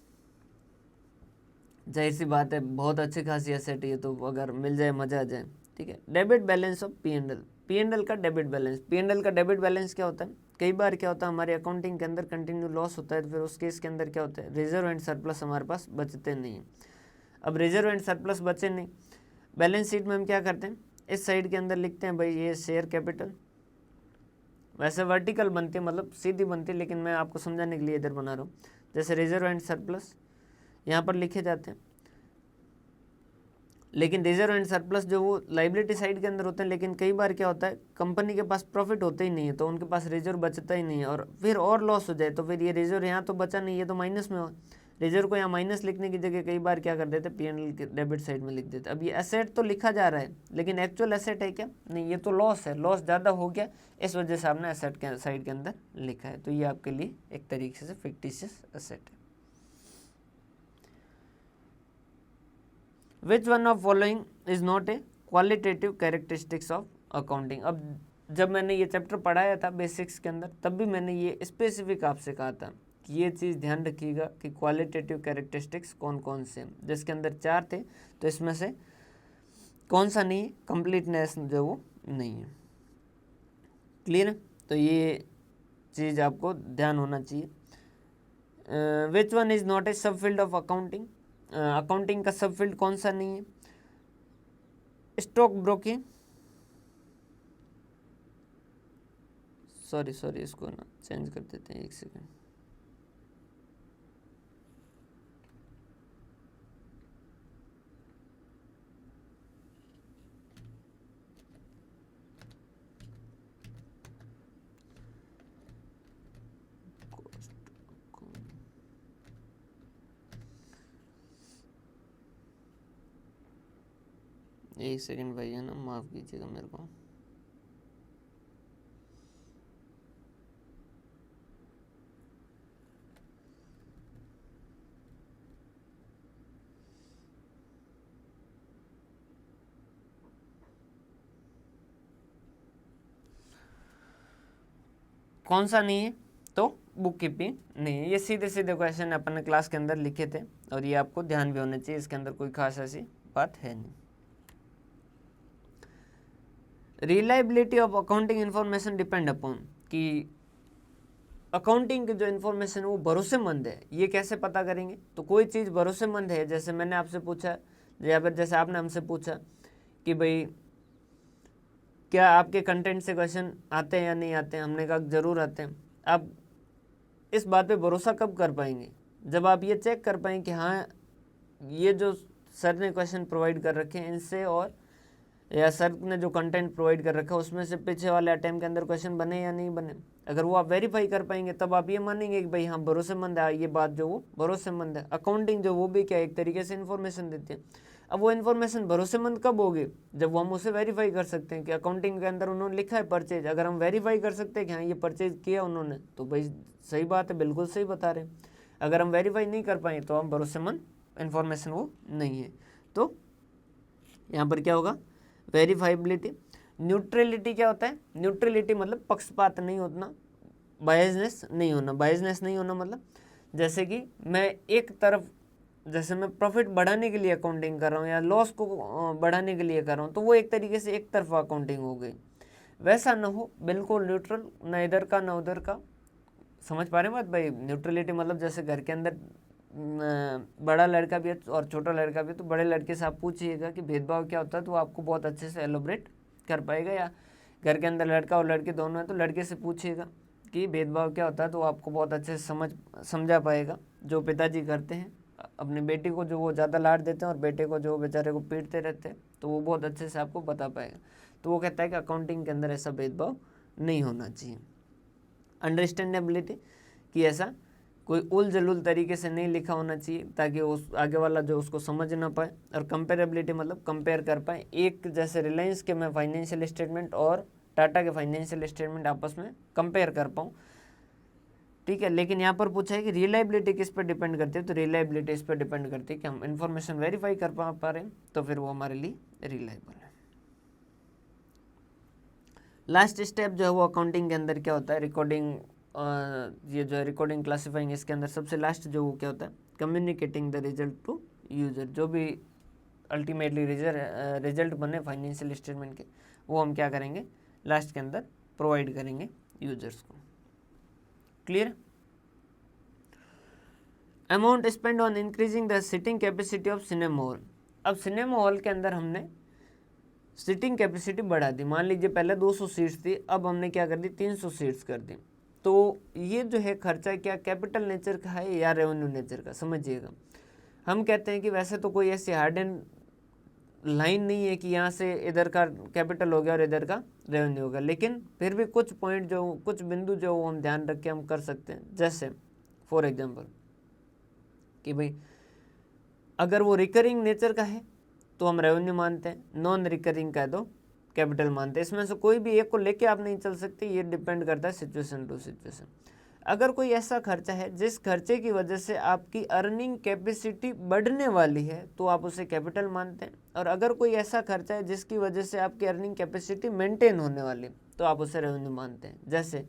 Speaker 1: जाहिर सी बात है बहुत अच्छी खासी एसेट है, तो अगर मिल जाए मजा आ जाए, ठीक है। Debit balance of P&L, P&L का डेबिट बैलेंस, P&L का डेबिट बैलेंस क्या होता है? कई बार क्या होता है हमारे अकाउंटिंग के अंदर कंटिन्यू लॉस होता है, तो फिर उस केस के अंदर क्या होता है? रिजर्व एंड सरप्लस हमारे पास बचते नहीं। अब रिजर्व एंड सरप्लस बचे नहीं, बैलेंस शीट में हम क्या करते हैं? इस साइड के अंदर लिखते हैं भाई ये शेयर कैपिटल, वैसे वर्टिकल बनती है, मतलब सीधी बनती है, लेकिन मैं आपको समझाने के लिए इधर बना रहा हूँ। जैसे रिजर्व एंड सरप्लस यहाँ पर लिखे जाते हैं, लेकिन रिजर्व एंड सरप्लस जो वो लाइबिलिटी साइड के अंदर होते हैं। लेकिन कई बार क्या होता है कंपनी के पास प्रॉफिट होते ही नहीं है, तो उनके पास रिजर्व बचता ही नहीं है, और फिर और लॉस हो जाए तो फिर ये रिजर्व यहाँ तो बचा नहीं, ये तो माइनस में हो। रिजर्व को यहाँ माइनस लिखने की जगह कई बार क्या कर देते? P&L के डेबिट साइड में लिख देते। अब ये एसेट तो लिखा जा रहा है, लेकिन एक्चुअल एसेट है क्या? नहीं, ये तो लॉस है, लॉस ज़्यादा हो गया, इस वजह से आपने एसेट के साइड के अंदर लिखा है। तो ये आपके लिए एक तरीके से फिक्टिशियस एसेट है। Which one of following is not a qualitative characteristics of accounting? अब जब मैंने ये चैप्टर पढ़ाया था बेसिक्स के अंदर, तब भी मैंने ये स्पेसिफिक आपसे कहा था कि ये चीज़ ध्यान रखिएगा कि क्वालिटेटिव कैरेक्टरिस्टिक्स कौन कौन से हैं, जिसके अंदर 4 थे, तो इसमें से कौन सा नहीं है? कंप्लीटनेस जो वो नहीं है। क्लियर है? तो ये चीज़ आपको ध्यान होना चाहिए। Which one is not a सब फील्ड ऑफ अकाउंटिंग? अकाउंटिंग का सब फील्ड कौन सा नहीं है? स्टॉक ब्रोकिंग, सॉरी इसको ना चेंज कर देते हैं, एक सेकेंड। एक सेकेंड भैया ना, माफ़ कीजिएगा मेरे को। कौन सा नहीं है? तो बुक कीपिंग नहीं है। ये सीधे सीधे क्वेश्चन अपन ने क्लास के अंदर लिखे थे, और ये आपको ध्यान भी होना चाहिए, इसके अंदर कोई खास ऐसी बात है नहीं। Reliability of accounting information depend upon, कि अकाउंटिंग की जो इन्फॉर्मेशन वो भरोसेमंद है, ये कैसे पता करेंगे? तो कोई चीज़ भरोसेमंद है, जैसे मैंने आपसे पूछा, या फिर जैसे आपने हमसे पूछा कि भाई क्या आपके कंटेंट से क्वेश्चन आते हैं या नहीं आते हैं, हमने कहा जरूर आते हैं। आप इस बात पे भरोसा कब कर पाएंगे? जब आप ये चेक कर पाएंगे कि हाँ ये जो सर ने क्वेश्चन प्रोवाइड कर रखे हैं इनसे, और या सर ने जो कंटेंट प्रोवाइड कर रखा है उसमें से पीछे वाले अटेम्प्ट के अंदर क्वेश्चन बने या नहीं बने। अगर वो आप वेरीफाई कर पाएंगे तब आप ये मानेंगे कि भाई हाँ भरोसेमंद है, ये बात जो वो भरोसेमंद है। अकाउंटिंग जो वो भी क्या एक तरीके से इन्फॉर्मेशन देती है। अब वो इन्फॉर्मेशन भरोसेमंद कब होगी? जब वो हम उसे वेरीफाई कर सकते हैं कि अकाउंटिंग के अंदर उन्होंने लिखा है परचेज, अगर हम वेरीफाई कर सकते हैं कि हाँ ये परचेज किया उन्होंने, तो भाई सही बात है, बिल्कुल सही बता रहे हैं। अगर हम वेरीफाई नहीं कर पाए तो हम भरोसेमंद इन्फॉर्मेशन वो नहीं है। तो यहाँ पर क्या होगा? वेरीफाइबिलिटी। न्यूट्रलिटी क्या होता है? न्यूट्रलिटी मतलब पक्षपात नहीं होना, बायसनेस नहीं होना। बायसनेस नहीं होना मतलब जैसे कि मैं एक तरफ, जैसे मैं प्रॉफिट बढ़ाने के लिए अकाउंटिंग कर रहा हूँ या लॉस को बढ़ाने के लिए कर रहा हूँ, तो वो एक तरीके से एक तरफा अकाउंटिंग हो गई। वैसा ना हो, बिल्कुल न्यूट्रल, ना इधर का ना उधर का। समझ पा रहे हैं बात भाई? न्यूट्रलिटी मतलब जैसे घर के अंदर बड़ा लड़का भी है और छोटा लड़का भी है, तो बड़े लड़के से आप पूछिएगा कि भेदभाव क्या होता है, तो आपको बहुत अच्छे से एलोब्रेट कर पाएगा। या घर के अंदर लड़का और लड़की दोनों है, तो लड़के से पूछिएगा कि भेदभाव क्या होता है, तो आपको बहुत अच्छे से समझा पाएगा। जो पिताजी करते हैं अपनी बेटी को जो वो ज़्यादा लाड देते हैं और बेटे को जो बेचारे को पीटते रहते हैं, तो वो बहुत अच्छे से आपको बता पाएगा। तो वो कहता है कि अकाउंटिंग के अंदर ऐसा भेदभाव नहीं होना चाहिए। अंडरस्टैंडेबिलिटी, कि ऐसा कोई उल जलूल तरीके से नहीं लिखा होना चाहिए ताकि उस आगे वाला जो उसको समझ ना पाए। और कंपेरेबिलिटी मतलब कंपेयर कर पाए, एक जैसे रिलायंस के मैं फाइनेंशियल स्टेटमेंट और टाटा के फाइनेंशियल स्टेटमेंट आपस में कंपेयर कर पाऊँ, ठीक है। लेकिन यहाँ पर पूछा है कि रिलायबिलिटी किस पर डिपेंड करती है, तो रिलायबिलिटी इस पर डिपेंड करती है कि हम इन्फॉर्मेशन वेरीफाई कर पा रहे हैं, तो फिर वो हमारे लिए रिलायबल है। लास्ट स्टेप जो है वो अकाउंटिंग के अंदर क्या होता है, रिकॉर्डिंग, ये जो है रिकॉर्डिंग क्लासिफाइंग, इसके अंदर सबसे लास्ट जो वो क्या होता है, communicating the result to user. जो भी अल्टीमेटली रिजल्ट बने फाइनेंशियल स्टेटमेंट के, वो हम क्या करेंगे, लास्ट के अंदर प्रोवाइड करेंगे यूजर्स को। Clear. Amount spend on increasing the sitting capacity of cinema hall. अब सिनेमा हॉल के अंदर हमने सिटिंग कैपेसिटी बढ़ा दी। मान लीजिए पहले 200 सीट्स थी, अब हमने क्या कर दी, 300 सीट्स कर दी। तो ये जो है खर्चा क्या कैपिटल नेचर का है या रेवेन्यू नेचर का, समझिएगा। हम कहते हैं कि वैसे तो कोई ऐसी हार्ड एंड लाइन नहीं है कि यहाँ से इधर का कैपिटल हो गया और इधर का रेवेन्यू हो गया, लेकिन फिर भी कुछ पॉइंट जो, कुछ बिंदु जो हम ध्यान रख के हम कर सकते हैं। जैसे फॉर एग्जांपल कि भाई अगर वो रिकरिंग नेचर का है तो हम रेवेन्यू मानते हैं, नॉन रिकरिंग का है तो कैपिटल मानते हैं। इसमें से कोई भी एक को लेके आप नहीं चल सकते, ये डिपेंड करता है सिचुएशन टू सिचुएशन। अगर कोई ऐसा खर्चा है जिस खर्चे की वजह से आपकी अर्निंग कैपेसिटी बढ़ने वाली है तो आप उसे कैपिटल मानते हैं, और अगर कोई ऐसा खर्चा है जिसकी वजह से आपकी अर्निंग कैपेसिटी मेंटेन होने वाली तो आप उसे रेवेन्यू मानते हैं। जैसे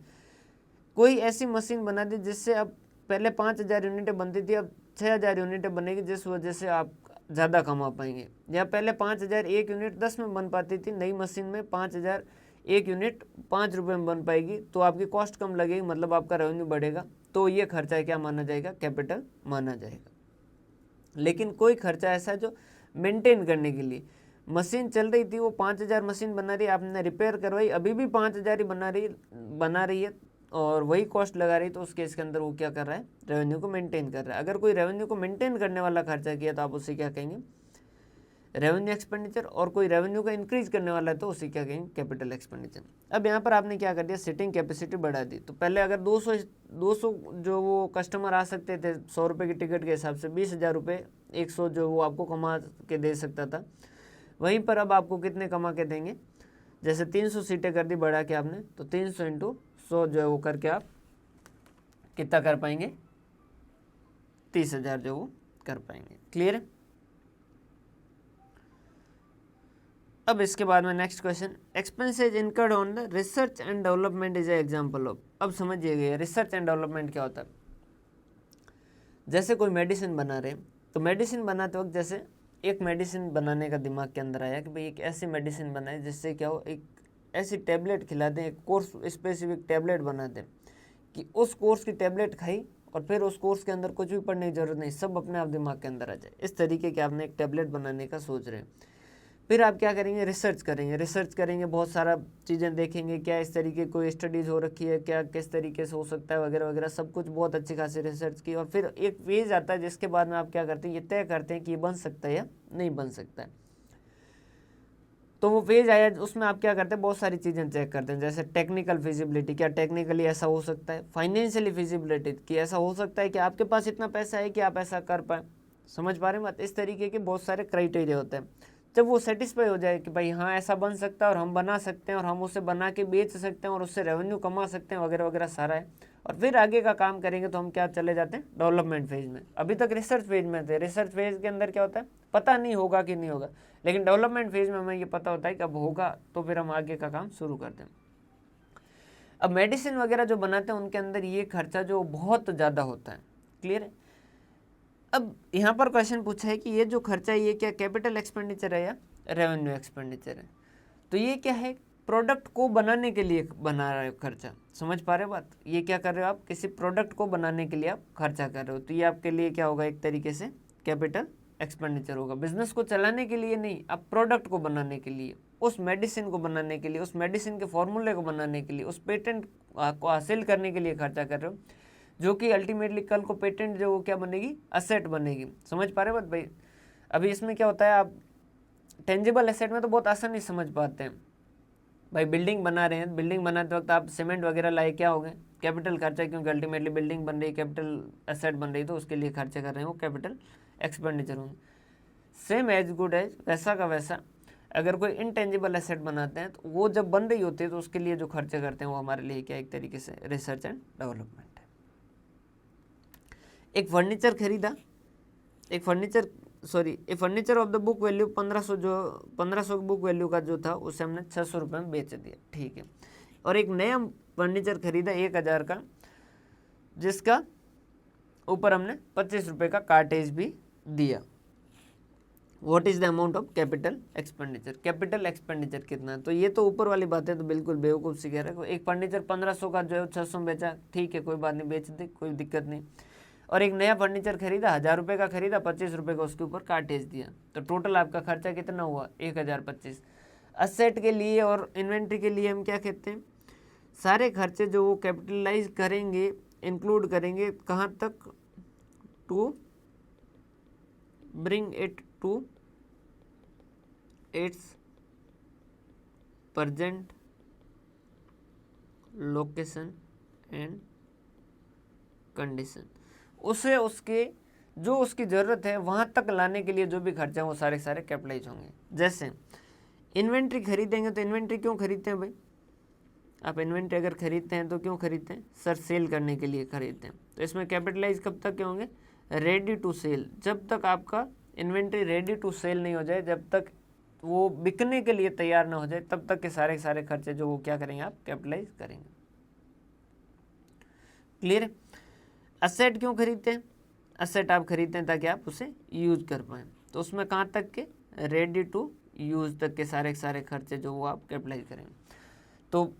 Speaker 1: कोई ऐसी मशीन बना दी जिससे अब पहले 5000 यूनिटें बनती थी, अब 6000 यूनिटें बनेगी, जिस वजह से आप ज़्यादा कमा पाएंगे। या पहले 5000 एक यूनिट 10 में बन पाती थी, नई मशीन में 5000 एक यूनिट 5 रुपये में बन पाएगी, तो आपकी कॉस्ट कम लगेगी, मतलब आपका रेवेन्यू बढ़ेगा। तो ये खर्चा क्या माना जाएगा, कैपिटल माना जाएगा। लेकिन कोई खर्चा ऐसा है जो मेंटेन करने के लिए, मशीन चल रही थी, वो 5000 मशीन बना रही है, आपने रिपेयर करवाई, अभी भी 5000 ही बना रही है और वही कॉस्ट लगा रही, तो उस केस के अंदर वो क्या कर रहा है, रेवेन्यू को मेंटेन कर रहा है। अगर कोई रेवेन्यू को मेंटेन करने वाला खर्चा किया तो आप उसे क्या कहेंगे, रेवेन्यू एक्सपेंडिचर, और कोई रेवेन्यू का इंक्रीज करने वाला है तो उसे क्या कहेंगे, कैपिटल एक्सपेंडिचर। अब यहाँ पर आपने क्या कर दिया, सिटिंग कैपेसिटी बढ़ा दी। तो पहले अगर 200 जो वो कस्टमर आ सकते थे 100 रुपये की टिकट के हिसाब से, 20,000 रुपये 100 जो वो आपको कमा के दे सकता था, वहीं पर अब आपको कितने कमा के देंगे, जैसे 300 सीटें कर दी बढ़ा के आपने, तो 300 × 100 जो है वो करके आप कितना कर पाएंगे, 30,000 जो वो कर पाएंगे। क्लियर है। अब इसके बाद में next question, expenses incurred on the research and development is a example of. अब समझिएगा रिसर्च एंड डेवलपमेंट क्या होता है। जैसे कोई मेडिसिन बना रहे हैं, तो मेडिसिन बनाते वक्त जैसे एक मेडिसिन बनाने का दिमाग के अंदर आया कि भाई एक ऐसी मेडिसिन बनाए जिससे क्या हो, एक ऐसी टैबलेट खिला दें, एक कोर्स स्पेसिफिक टैबलेट बना दें कि उस कोर्स की टैबलेट खाई और फिर उस कोर्स के अंदर कुछ भी पढ़ने की जरूरत नहीं, सब अपने आप दिमाग के अंदर आ जाए। इस तरीके के आपने एक टैबलेट बनाने का सोच रहे हैं। फिर आप क्या करेंगे, रिसर्च करेंगे, बहुत सारा चीज़ें देखेंगे, क्या इस तरीके कोई स्टडीज़ हो रखी है, क्या किस तरीके से हो सकता है, वगैरह वगैरह, सब कुछ बहुत अच्छी खासी रिसर्च की। और फिर एक फेज आता है जिसके बाद में आप क्या करते हैं, ये तय करते हैं कि ये बन सकता है या नहीं बन सकता है। तो वो फेज आया, उसमें आप क्या करते हैं, बहुत सारी चीज़ें चेक करते हैं, जैसे टेक्निकल फिजिबिलिटी, क्या टेक्निकली ऐसा हो सकता है, फाइनेंशियली फिजिबिलिटी कि ऐसा हो सकता है कि आपके पास इतना पैसा है कि आप ऐसा कर पाए, समझ पा रहे हैं बात। इस तरीके के बहुत सारे क्राइटेरिया होते हैं। जब वो सेटिस्फाई हो जाए कि भाई हाँ ऐसा बन सकता है और हम बना सकते हैं और हम उसे बना के बेच सकते हैं और उससे रेवेन्यू कमा सकते हैं, वगैरह वगैरह सारा है, और फिर आगे का काम करेंगे, तो हम क्या चले जाते हैं, डेवलपमेंट फेज में। अभी तक रिसर्च फेज में थे, रिसर्च फेज के अंदर क्या होता है, पता नहीं होगा कि नहीं होगा, लेकिन डेवलपमेंट फेज में हमें ये पता होता है कि अब होगा, तो फिर हम आगे का काम शुरू करते हैं। अब मेडिसिन वगैरह जो बनाते हैं उनके अंदर ये खर्चा जो बहुत ज़्यादा होता है। क्लियर है। अब यहाँ पर क्वेश्चन पूछा है कि ये जो खर्चा है ये क्या कैपिटल एक्सपेंडिचर है या रेवेन्यू एक्सपेंडिचर है। तो ये क्या है, प्रोडक्ट को बनाने के लिए बना रहे हो खर्चा, समझ पा रहे हो बात। ये क्या कर रहे हो आप, किसी प्रोडक्ट को बनाने के लिए आप खर्चा कर रहे हो, तो ये आपके लिए क्या होगा, एक तरीके से कैपिटल एक्सपेंडिचर होगा। बिजनेस को चलाने के लिए नहीं, आप प्रोडक्ट को बनाने के लिए, उस मेडिसिन को बनाने के लिए, उस मेडिसिन के फॉर्मूले को बनाने के लिए, उस पेटेंट को हासिल करने के लिए खर्चा कर रहे हो, जो कि अल्टीमेटली कल को पेटेंट जो वो क्या बनेगी, असेट बनेगी। समझ पा रहे हो बात भाई? अभी इसमें क्या होता है, आप टेंजिबल एसेट में तो बहुत आसानी से समझ पाते हैं भाई। बिल्डिंग बना रहे हैं, बिल्डिंग बनाते वक्त आप सीमेंट वगैरह लाए, क्या हो गए, कैपिटल खर्चा, क्योंकि अल्टीमेटली बिल्डिंग बन रही है, कैपिटल एसेट बन रही है, तो उसके लिए खर्चे कर रहे हैं, वो कैपिटल एक्सपेंडिचर होंगे। सेम एज गुड एज वैसा का वैसा अगर कोई इनटेंजिबल एसेट बनाते हैं तो वो जब बन रही होती है तो उसके लिए जो खर्चे करते हैं वो हमारे लिए क्या, एक तरीके से रिसर्च एंड डेवलपमेंट है। एक फर्नीचर खरीदा, एक furniture of the book value 1500 book value का जो था उसे हमने 600 रुपये में बेच दिया, ठीक है। और एक नया फर्नीचर खरीदा 1000 का, जिसका ऊपर हमने 25 रुपये का कार्टेज भी दिया। What is the amount of capital expenditure, capital expenditure कितना है? तो ये तो ऊपर वाली बातें तो बिल्कुल बेवकूफ़ सी कह रहे हैं। एक फर्नीचर 1500 का जो है 600 में बेचा, ठीक है, कोई बात नहीं, बेच दे, कोई दिक्कत नहीं। और एक नया फर्नीचर खरीदा, 1000 रुपये का खरीदा, 25 रुपये का उसके ऊपर कार्टेज दिया, तो टोटल आपका खर्चा कितना हुआ, 1025। असेट के लिए और इन्वेंट्री के लिए हम क्या कहते हैं, सारे खर्चे जो वो कैपिटलाइज करेंगे, इंक्लूड करेंगे, कहाँ तक, to bring it to its present location and condition. उसे उसके जो उसकी ज़रूरत है वहाँ तक लाने के लिए जो भी खर्चे हैं वो सारे सारे कैपिटलाइज होंगे। जैसे इन्वेंट्री खरीदेंगे तो इन्वेंट्री क्यों खरीदते हैं भाई? आप इन्वेंट्री अगर खरीदते हैं तो क्यों खरीदते हैं? सर सेल करने के लिए खरीदते हैं। तो इसमें कैपिटलाइज कब तक के होंगे? Ready to sell. जब तक आपका इन्वेंट्री रेडी टू सेल नहीं हो जाए, जब तक वो बिकने के लिए तैयार ना हो जाए, तब तक के सारे सारे खर्चे जो वो क्या करेंगे, आप कैपिटलाइज करेंगे। क्लियर है? असेट क्यों खरीदते हैं? असेट आप खरीदते हैं ताकि आप उसे यूज कर पाएँ, तो उसमें कहाँ तक के, रेडी टू यूज तक के सारे सारे खर्चे जो वो आप कैपिटलाइज करेंगे। तो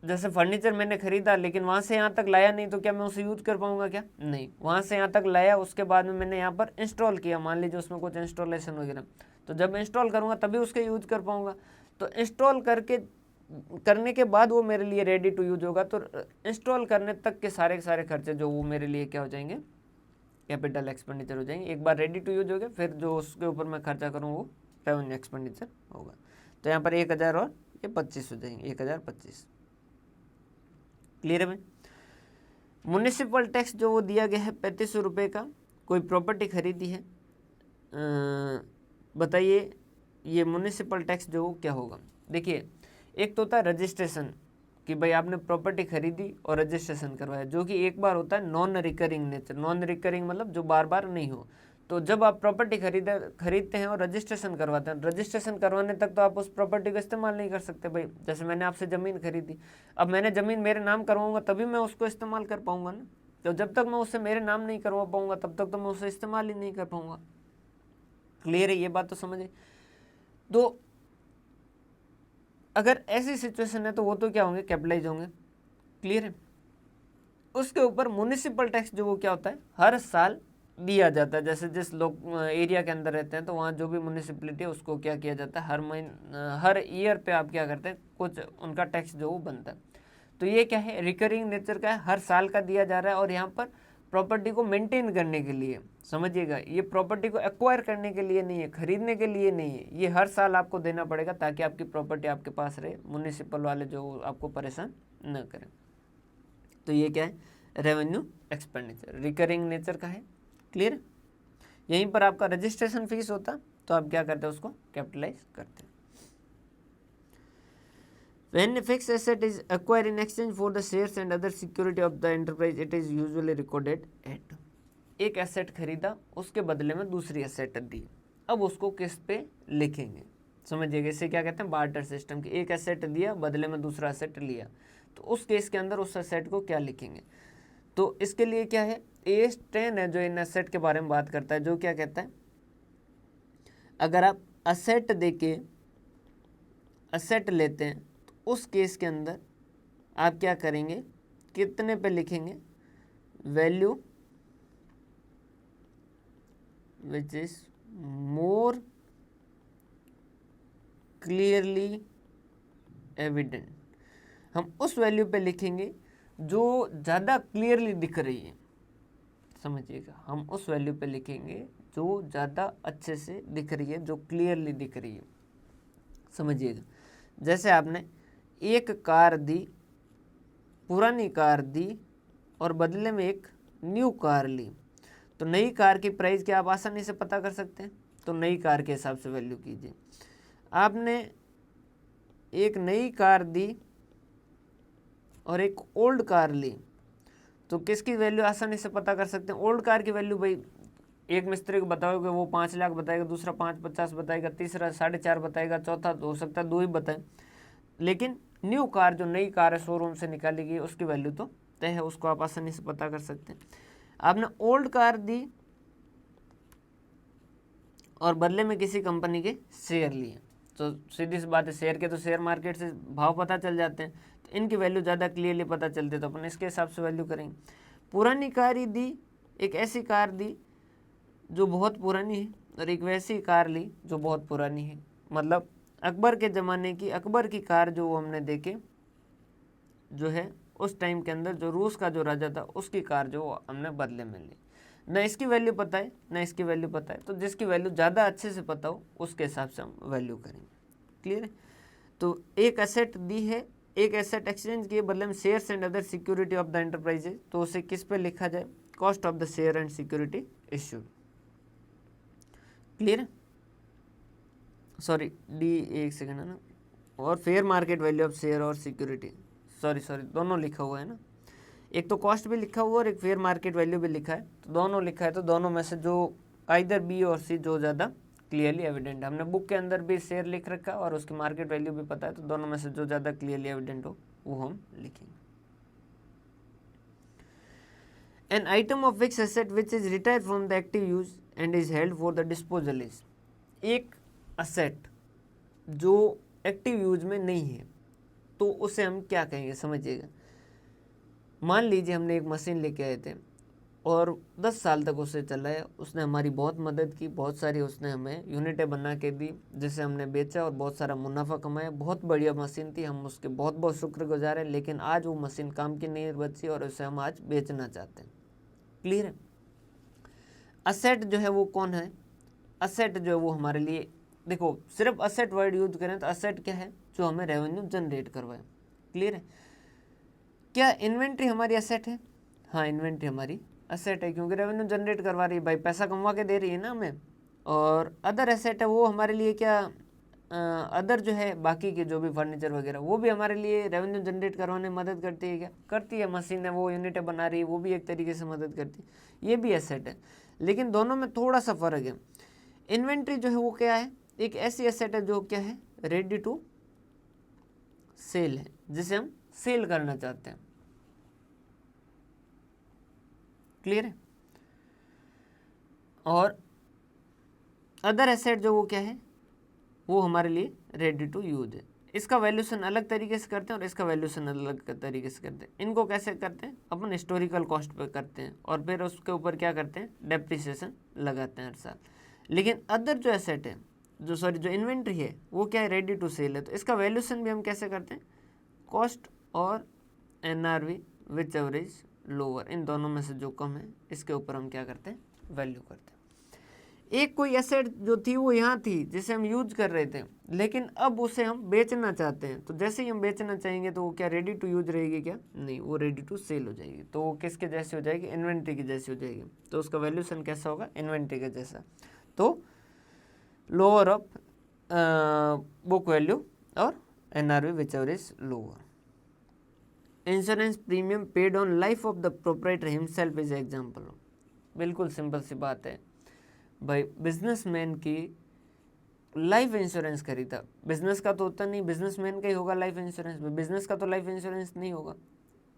Speaker 1: जैसे फर्नीचर मैंने खरीदा लेकिन वहाँ से यहाँ तक लाया नहीं, तो क्या मैं उसे यूज कर पाऊंगा क्या? नहीं। वहाँ से यहाँ तक लाया, उसके बाद में मैंने यहाँ पर इंस्टॉल किया, मान लीजिए उसमें कुछ इंस्टॉलेशन वगैरह, तो जब मैं इंस्टॉल करूँगा तभी उसके यूज कर पाऊँगा। तो इंस्टॉल करने के बाद वो मेरे लिए रेडी टू यूज होगा। तो इंस्टॉल करने तक के सारे सारे खर्चे जो वो मेरे लिए क्या हो जाएंगे, कैपिटल एक्सपेंडिचर हो जाएंगे। एक बार रेडी टू यूज हो गए, फिर जो उसके ऊपर मैं खर्चा करूँ वो रेवेन्यू एक्सपेंडिचर होगा। तो यहाँ पर 1000 और ये 25 हो जाएंगे, 1025। क्लियर है भाई? म्युनिसिपल टैक्स जो वो दिया गया है 3500 रुपये का, कोई प्रॉपर्टी खरीदी है, बताइए ये म्युनिसिपल टैक्स जो क्या होगा? देखिए, एक तो होता है रजिस्ट्रेशन, कि भाई आपने प्रॉपर्टी खरीदी और रजिस्ट्रेशन करवाया, जो कि एक बार होता है non recurring nature. Non recurring मतलब जो बार बार नहीं हो। तो जब आप प्रॉपर्टी खरीदते हैं और रजिस्ट्रेशन करवाते हैं, रजिस्ट्रेशन करवाने तक तो आप उस प्रॉपर्टी का इस्तेमाल नहीं कर सकते भाई। जैसे मैंने आपसे ज़मीन खरीदी, अब मैंने ज़मीन मेरे नाम करवाऊंगा तभी मैं उसको इस्तेमाल कर पाऊंगा ना। तो जब तक मैं उससे मेरे नाम नहीं करवा पाऊंगा तब तक तो मैं उसे इस्तेमाल ही नहीं कर पाऊंगा। क्लियर है? ये बात तो समझे। तो अगर ऐसी सिचुएशन है तो वो तो क्या होंगे, कैपिटलाइज होंगे। क्लियर है? उसके ऊपर म्युनिसिपल टैक्स जो वो क्या होता है, हर साल दिया जाता है। जैसे जिस लोग एरिया के अंदर रहते हैं तो वहाँ जो भी म्युनिसिपलिटी है उसको क्या किया जाता है, हर ईयर पे आप क्या करते हैं, कुछ उनका टैक्स जो वो बनता है। तो ये क्या है, रिकरिंग नेचर का है, हर साल का दिया जा रहा है। और यहाँ पर प्रॉपर्टी को मेंटेन करने के लिए, समझिएगा, ये प्रॉपर्टी को एक्वायर करने के लिए नहीं है, खरीदने के लिए नहीं है, ये हर साल आपको देना पड़ेगा ताकि आपकी प्रॉपर्टी आपके पास रहे, म्युनिसिपल वाले जो आपको परेशान न करें। तो ये क्या है, रेवेन्यू एक्सपेंडिचर, रिकरिंग नेचर का है। क्लियर? यहीं पर आपका रजिस्ट्रेशन फीस होता तो आप क्या करते हैं, उसको कैपिटलाइज करते हैं। When a fixed asset is acquired in exchange for the shares and other security of the enterprise, it is usually recorded at। एक एसेट खरीदा, उसके बदले में दूसरी एसेट दी, अब उसको किस पे लिखेंगे? समझिएगा, इसे क्या कहते हैं, बार्टर सिस्टम की। एक एसेट दिया, बदले में दूसरा एसेट लिया, तो उस केस के अंदर उस एसेट को क्या लिखेंगे? तो इसके लिए क्या है, AS10 है जो इन एसेट के बारे में बात करता है, जो क्या कहता है, अगर आप एसेट देके एसेट लेते हैं तो उस केस के अंदर आप क्या करेंगे, कितने पे लिखेंगे, value which is more clearly evident. हम उस वैल्यू पे लिखेंगे जो ज़्यादा क्लियरली दिख रही है, समझिएगा, हम उस वैल्यू पे लिखेंगे जो ज़्यादा अच्छे से दिख रही है, जो क्लियरली दिख रही है, समझिएगा। जैसे आपने एक कार दी, पुरानी कार दी और बदले में एक न्यू कार ली, तो नई कार की प्राइस क्या आप आसानी से पता कर सकते हैं, तो नई कार के हिसाब से वैल्यू कीजिए। आपने एक नई कार दी और एक ओल्ड कार ली, तो किसकी वैल्यू आसानी से पता कर सकते हैं, ओल्ड कार की वैल्यू भाई एक मिस्त्री को बताओगे वो 5 लाख बताएगा, दूसरा 550 बताएगा, तीसरा 4.5 बताएगा, चौथा हो सकता है 2 ही बताए। लेकिन न्यू कार जो नई कार है शोरूम से निकाली गई उसकी वैल्यू तो तय है, उसको आप आसानी से पता कर सकते हैं। आपने ओल्ड कार दी और बदले में किसी कंपनी के शेयर लिए, तो सीधी सी बात है, शेयर के तो शेयर मार्केट से भाव पता चल जाते हैं, तो इनकी वैल्यू ज़्यादा क्लियरली पता चलती है, तो अपन इसके हिसाब से वैल्यू करेंगे। पुरानी कार ही दी, एक ऐसी कार दी जो बहुत पुरानी है और एक वैसी कार ली जो बहुत पुरानी है, मतलब अकबर के ज़माने की, अकबर की कार जो हमने देखे जो है उस टाइम के अंदर जो रूस का जो राजा था उसकी कार जो हमने बदले में ली। न इसकी वैल्यू पता है न इसकी वैल्यू पता है, तो जिसकी वैल्यू ज़्यादा अच्छे से पता हो उसके हिसाब से हम वैल्यू करेंगे। क्लियर है? तो एक एसेट दी है, एक एसेट एक्सचेंज किए बदले में shares and other security of the enterprises, तो उसे किस पे लिखा जाए, cost of the share and security issued. Clear है? सॉरी डी एक सेकेंड है ना, और fair market value of share और सिक्योरिटी, सॉरी दोनों लिखा हुआ है ना, एक तो कॉस्ट भी लिखा हुआ और एक फेयर मार्केट वैल्यू भी लिखा है, तो दोनों लिखा है, तो दोनों में से जो आइदर बी और सी जो ज़्यादा क्लियरली एविडेंट है, हमने बुक के अंदर भी शेयर लिख रखा और उसकी मार्केट वैल्यू भी पता है, तो दोनों में से जो ज़्यादा क्लियरली एविडेंट हो वो हम लिखेंगे। An item of fix asset which is retire from the active use and is held for the disposal is, एक असेट जो एक्टिव यूज में नहीं है तो उसे हम क्या कहेंगे, समझिएगा। मान लीजिए हमने एक मशीन लेके आए थे और 10 साल तक उसे चलाया, उसने हमारी बहुत मदद की, बहुत सारी उसने हमें यूनिटें बना के दी, जिसे हमने बेचा और बहुत सारा मुनाफा कमाया, बहुत बढ़िया मशीन थी, हम उसके बहुत बहुत शुक्रगुजार हैं, लेकिन आज वो मशीन काम की नहीं बची और उसे हम आज बेचना चाहते हैं। क्लियर है? असेट जो है वो कौन है, असेट जो है वो हमारे लिए, देखो सिर्फ असेट वर्ड यूज करें तो असेट क्या है, जो हमें रेवेन्यू जनरेट करवाए। क्लियर है? क्या इन्वेंट्री हमारी असेट है? हाँ, इन्वेंट्री हमारी असेट है, क्योंकि रेवेन्यू जनरेट करवा रही है भाई, पैसा कमवा के दे रही है ना हमें। और अदर एसेट है वो हमारे लिए क्या, अदर जो है बाकी के जो भी फर्नीचर वगैरह वो भी हमारे लिए रेवेन्यू जनरेट करवाने में मदद करती है, क्या करती है, मशीन है वो यूनिटें बना रही है वो भी एक तरीके से मदद करती है, ये भी एसेट है। लेकिन दोनों में थोड़ा सा फर्क है। इन्वेंट्री जो है वो क्या है, एक ऐसी एसेट है जो क्या है, रेडी टू सेल है, जिसे हम सेल करना चाहते हैं। क्लियर है? और अदर एसेट जो वो क्या है, वो हमारे लिए रेडी टू यूज है। इसका वैल्यूशन अलग तरीके से करते हैं और इसका वैल्यूशन अलग तरीके से करते हैं। इनको कैसे करते हैं, अपन हिस्टोरिकल कॉस्ट पे करते हैं और फिर उसके ऊपर क्या करते हैं, डेप्रिसिएशन लगाते हैं हर साल। लेकिन अदर जो एसेट है, जो इन्वेंट्री है वो क्या है, रेडी टू सेल है, तो इसका वैल्यूशन भी हम कैसे करते हैं, कॉस्ट और NRV विच एवरेज लोअर, इन दोनों में से जो कम है इसके ऊपर हम क्या करते हैं, वैल्यू करते हैं। एक कोई एसेट जो थी वो यहाँ थी जिसे हम यूज कर रहे थे, लेकिन अब उसे हम बेचना चाहते हैं, तो जैसे ही हम बेचना चाहेंगे तो वो क्या रेडी टू यूज रहेगी, क्या नहीं, वो रेडी टू सेल हो जाएगी। तो वो किसके जैसे हो जाएगी, इन्वेंट्री की जैसी हो जाएगी। तो उसका वैल्यूशन कैसा होगा, इन्वेंट्री के जैसा। तो लोअर ऑफ बुक वैल्यू और NRV which ever is lower. Insurance premium paid on life of the proprietor himself is example. बिल्कुल सिंपल सी बात है भाई, बिजनेसमैन की लाइफ इंश्योरेंस खरीदा, बिजनेस का तो होता नहीं, बिजनेसमैन का ही होगा लाइफ इंश्योरेंस, बिजनेस का तो लाइफ इंश्योरेंस नहीं होगा,